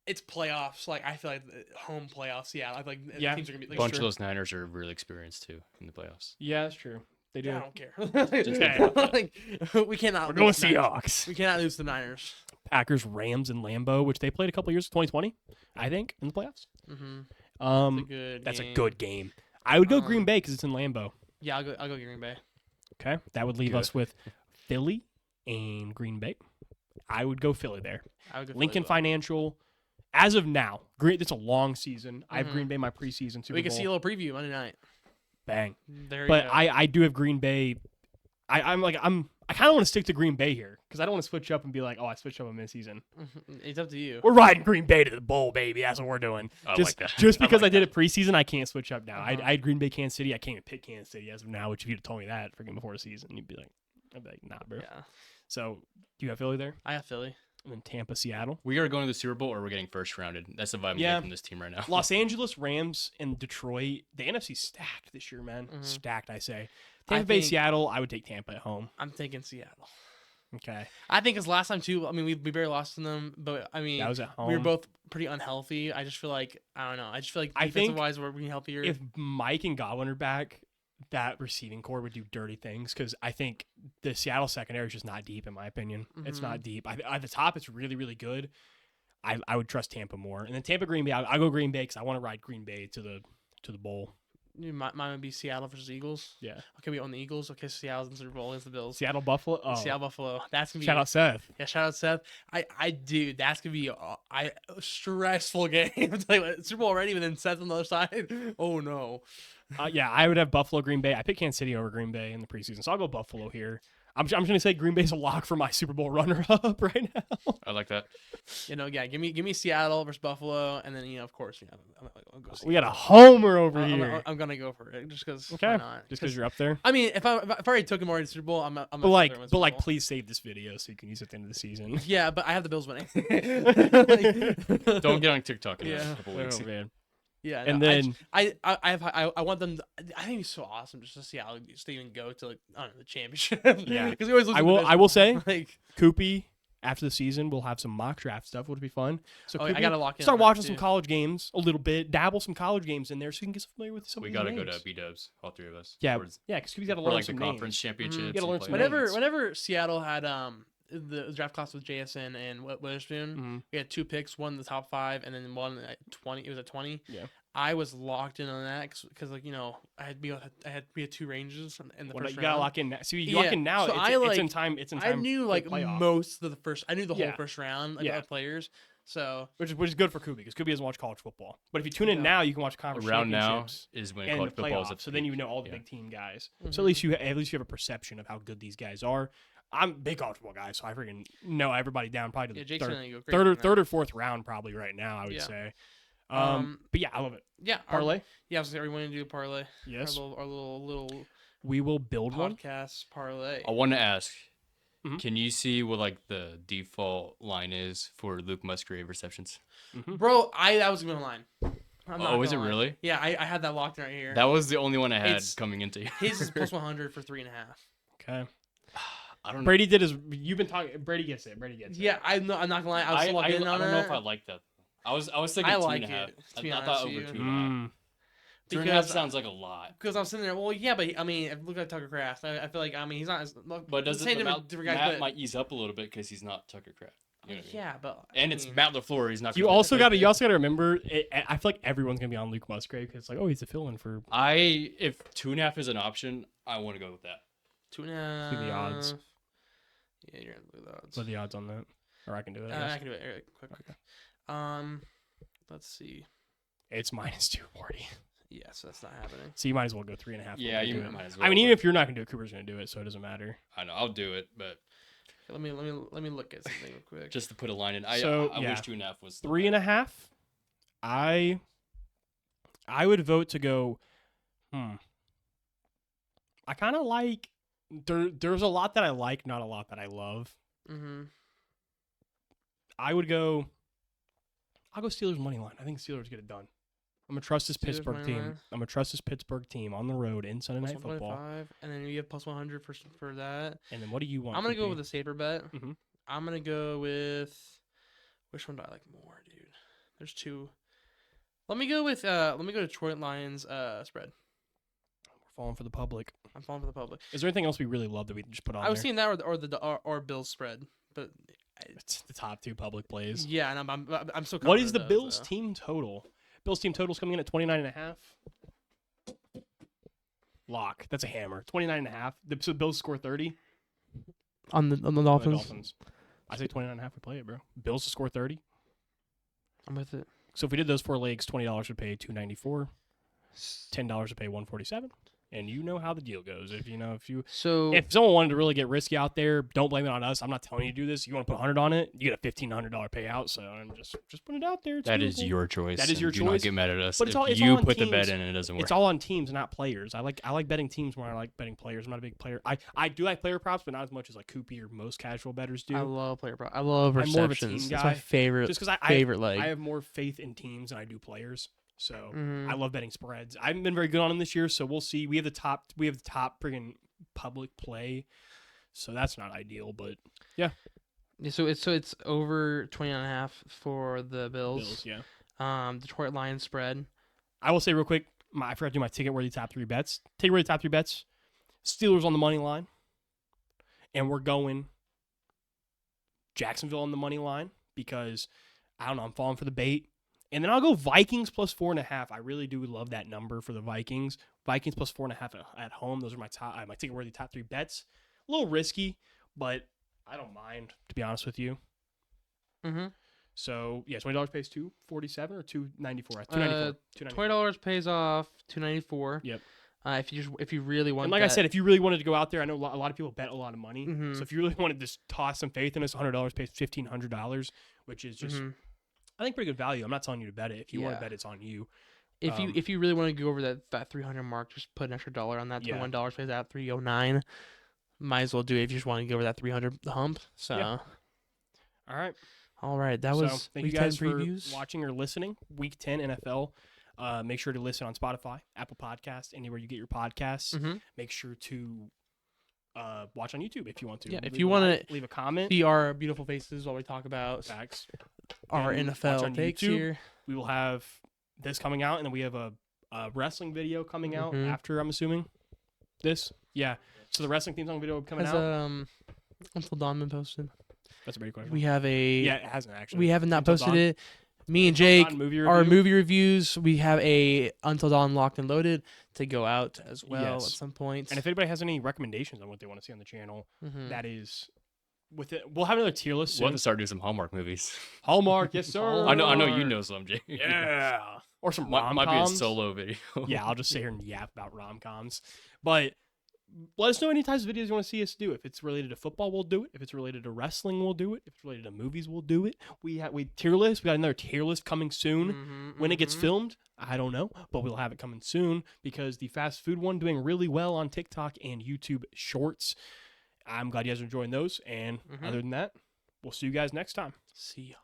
it's playoffs. Like, I feel like the home playoffs. Yeah. I feel like the teams are gonna be a like, bunch of those Niners are really experienced too in the playoffs. Yeah, that's true. They do. I don't care. Okay. Like, we cannot. We're going lose to the Niners. Seahawks. We cannot lose to the Niners. Packers, Rams, and Lambeau, which they played a couple years, 2020, I think, in the playoffs. That's a good game. I would go Green Bay because it's in Lambeau. Yeah, I'll go Green Bay. Okay, that would leave us with Philly and Green Bay. I would go Philly there. I would go Lincoln Philly, Financial, as of now, it's a long season. I have Green Bay in my preseason Super we can Bowl. see a little preview Monday night. Bang. There you But go. I do have Green Bay. I kind of want to stick to Green Bay here because I don't want to switch up and be like, oh, I switched up in midseason. It's up to you. We're riding Green Bay to the bowl, baby. That's what we're doing. I just, like that. Just because I like did it preseason, I can't switch up now. Uh-huh. I had Green Bay, Kansas City. I can't even pick Kansas City as of now, which if you'd have told me that freaking before the season, I'd be like, nah, bro. Yeah. So, do you have Philly there? I have Philly. And then Tampa, Seattle. We are going to the Super Bowl or we're getting first rounded. That's the vibe I'm getting from this team right now. Los Angeles Rams and Detroit. The NFC's stacked this year, man. Mm-hmm. Stacked, I say. Tampa Bay, Seattle. I would take Tampa at home. I'm thinking Seattle. Okay. I think it's last time too. I mean, we barely lost to them, but I mean, That was at home. we were both pretty unhealthy. I just feel like I don't know. I just feel like defensive wise, we're being healthier. If Mike and Godwin are back, that receiving core would do dirty things because I think the Seattle secondary is just not deep, in my opinion. Mm-hmm. It's not deep. At the top, it's really, really good. I would trust Tampa more. And then Tampa, Green Bay, I'll go Green Bay because I want to ride Green Bay to the bowl. Mine would be Seattle versus Eagles. Yeah. Okay, we own the Eagles. Okay, Seattle's in the Super Bowl against the Bills. Seattle, Buffalo. Oh. Seattle, Buffalo. That's gonna be Shout out Seth. Yeah, shout out Seth. Dude, that's gonna be a stressful game. I'm telling you what, Super Bowl already, but then Seth on the other side. Oh no. Yeah, I would have Buffalo, Green Bay. I picked Kansas City over Green Bay in the preseason, so I'll go Buffalo here. I'm just gonna say Green Bay's a lock for my Super Bowl runner-up right now. I like that. Give me Seattle versus Buffalo, and then of course, I'll go. We got a homer over here. I'm gonna go for it just because. Okay, why not? just because you're up there. I mean, if I already took him already to the Super Bowl, I'm But like, please save this video so you can use it at the end of the season. Yeah, but I have the Bills winning. Don't get on TikTok in a Yeah. couple weeks. Oh, man. Yeah, And no, then I want them. I think it's so awesome just to see how they even go to like I don't know the championship. Yeah. because we always lose. I will say like Koopy after the season we'll have some mock draft stuff, which would be fun. So I Koopy, gotta lock in. start on that, watching some too. college games a little bit, dabble some college games in there, so you can get familiar with some. We of got to these go names. to B-dubs, all three of us. Yeah, Towards- yeah, because Koopy's got to or learn like the some conference names. championships. You gotta and learn play some games. names. Whenever Seattle had the draft class with JSN and Witherspoon, Mhm. we had 2 picks, one in the top 5, and then one at 20. It was at 20. Yeah. I was locked in on that because like I had to be at 2 ranges in the Well, first you round. gotta lock in. So you lock in now. So It's in time. It's in time. I knew for like the playoff, most of the first. I knew the whole Yeah. first round Yeah. of players. So which is good for Koopy because Koopy doesn't watch college football. But if you tune in Yeah. now, you can watch conference Around now championships is when and college the football is playoffs. at So then you peak. know all the Yeah. big team guys. Mhm. So at least you have a perception of how good these guys are. I'm a big college football guy, so I freaking know everybody down probably to yeah, the Jake's third, gonna go third or fourth round probably right now. I would Yeah. say. Um, But yeah, I love it. Yeah, Parlay. I was going to do a parlay. Yes, Our little we will build one. podcast parlay. I want to ask, Mhm. can you see what like the default line is for Luke Musgrave receptions? Bro, that was going line. I'm not Oh, is it gonna lie. really? Yeah, I had that locked right here. That was the only one I had It's- coming into. His is plus 100 for 3.5. Okay. I don't know. Brady did his. You've been talking. Brady gets it. Brady gets it. Yeah, I'm not gonna lie. I was locked in on I don't know it. if I like that. I was thinking I 2.5. like it, to be I honest thought with over you. 2.5. Mm. 2.5 Because- sounds like a lot. Because I'm sitting there. Well, yeah, but I mean, look at Tucker Kraft. I feel like he's not as. But does same it? different guys, Matt but might ease up a little bit because he's not Tucker Kraft. You know what I mean? yeah, but And I it's mean, Matt LaFleur. He's not. You gonna also play got to. it. You also got to remember. I feel like everyone's gonna be on Luke Musgrave because it's like, oh, he's a fill-in for. If 2.5 is an option, I want to go with that. 2.5. See the odds. Yeah, you're gonna the odds. What are the odds on that? Or I can do it. I I guess. can do it really quick. Okay. Let's see. It's minus 240. Yeah, so that's not happening. So you might as well go 3.5. Yeah, you do it. might as well. I mean, even but if you're not gonna do it, Cooper's gonna do it, so it doesn't matter. I know I'll do it, but Okay, let me look at something real quick. just to put a line in, I So, I yeah. wish 2.5 was 3.5. I would vote to go. I kind of like. There's a lot that I like, not a lot that I love. Mm-hmm. I would go. I'll go Steelers money line. I think Steelers get it done. I'm gonna trust this Steelers Pittsburgh money team. line? I'm gonna trust this Pittsburgh team on the road in Sunday Plus Night Football. 125, and then you have plus 100 for that. And then what do you want? I'm gonna go PP? with a safer bet. Mhm. I'm gonna go with which one do I like more, dude? There's 2. Let me go Detroit Lions spread. We're falling for the public. I'm falling for the public. Is there anything else we really love that we can just put on I was there? seeing that or Bills spread, but It's the top 2 public plays. yeah, and I'm so. What is the confident of Bills those, team total? Bills team total's coming in at 29.5. Lock. That's a hammer. 29.5. So Bills score 30. on the The Dolphins. I say 29.5. We play it, bro. Bills to score 30. I'm with it. So if we did those 4 legs, $20 would pay $294. $10 would pay $147. and you know how the deal goes. If So if someone wanted to really get risky out there, don't blame it on us. I'm not telling you to do this. You want to put 100 on it, you get a $1,500 payout. So I'm just put it out there. It's That is doable. your choice. That is your Do choice. not get mad at us. But If it's you all on put the bet teams. in and it doesn't work. It's all on teams, not players. I like betting teams more than I like betting players. I'm not a big player. I do like player props, but not as much as like Koopy or most casual bettors do. I love player prop. I love I'm more of a receptions. team That's guy. my favorite. Just because favorite leg. I have more faith in teams than I do players. So Mhm. I love betting spreads. I haven't been very good on them this year, so we'll see. We have the top friggin' public play, so that's not ideal. But Yeah, so it's over 20.5 for the Bills. yeah. Detroit Lions spread. I will say real quick, I forgot to do my ticket-worthy top 3 bets. Ticket-worthy top 3 bets. Steelers on the money line, and we're going Jacksonville on the money line because I don't know. I'm falling for the bait. And then I'll go Vikings plus 4.5. I really do love that number for the Vikings. Vikings plus 4.5 at home. Those are my ticket-worthy top 3 bets. A little risky, but I don't mind, to be honest with you. Mm-hmm. So yeah, $20 pays $247 or $294. $294. $20 pays off $294. Yep. If you really want, and like I said, if you really wanted to go out there, I know a lot of people bet a lot of money. Mhm. So if you really wanted to just toss some faith in us, $100 pays $1,500, which is just I think pretty good value. I'm not telling you to bet it. If you want to bet, it's on you. If you really want to go over that 300 mark, just put an extra $1 on that. $21 pays out $309. Might as well do it if you just want to go over that 300 hump. So, Yeah. All right. That was thank week you guys 10 for previews. watching or listening. Week 10 NFL. Make sure to listen on Spotify, Apple Podcasts, anywhere you get your podcasts. Mm-hmm. Make sure to watch on YouTube if you want to. Yeah, if you want to leave a comment, see our beautiful faces while we talk about facts. our And watch NFL on takes YouTube. here. We will have this coming out, and then we have a wrestling video coming out Mhm. after. I'm assuming this. Yeah. So the wrestling theme song video coming Has out. Until Dawn been posted? That's a great question. We have yeah, it hasn't actually. We haven't not Until posted Dawn. it. Me and Until Jake, Dawn movie our review. movie reviews, we have a Until Dawn locked and loaded to go out as well Yes. at some point. And if anybody has any recommendations on what they want to see on the channel, Mhm. that is with it. We'll have another tier list We'll soon. have to start doing some Hallmark movies. Hallmark, yes sir. I know you know some, Jay. Yeah. Or some might be a rom-coms. solo video. Yeah, I'll just sit here and yap about rom-coms. But let us know any types of videos you want to see us do. If it's related to football, we'll do it. If it's related to wrestling, we'll do it. If it's related to movies, we'll do it. We tier list. We got another tier list coming soon. When it gets filmed, I don't know, but we'll have it coming soon because the fast food one doing really well on TikTok and YouTube Shorts. I'm glad you guys are enjoying those. And other than that, we'll see you guys next time. See ya.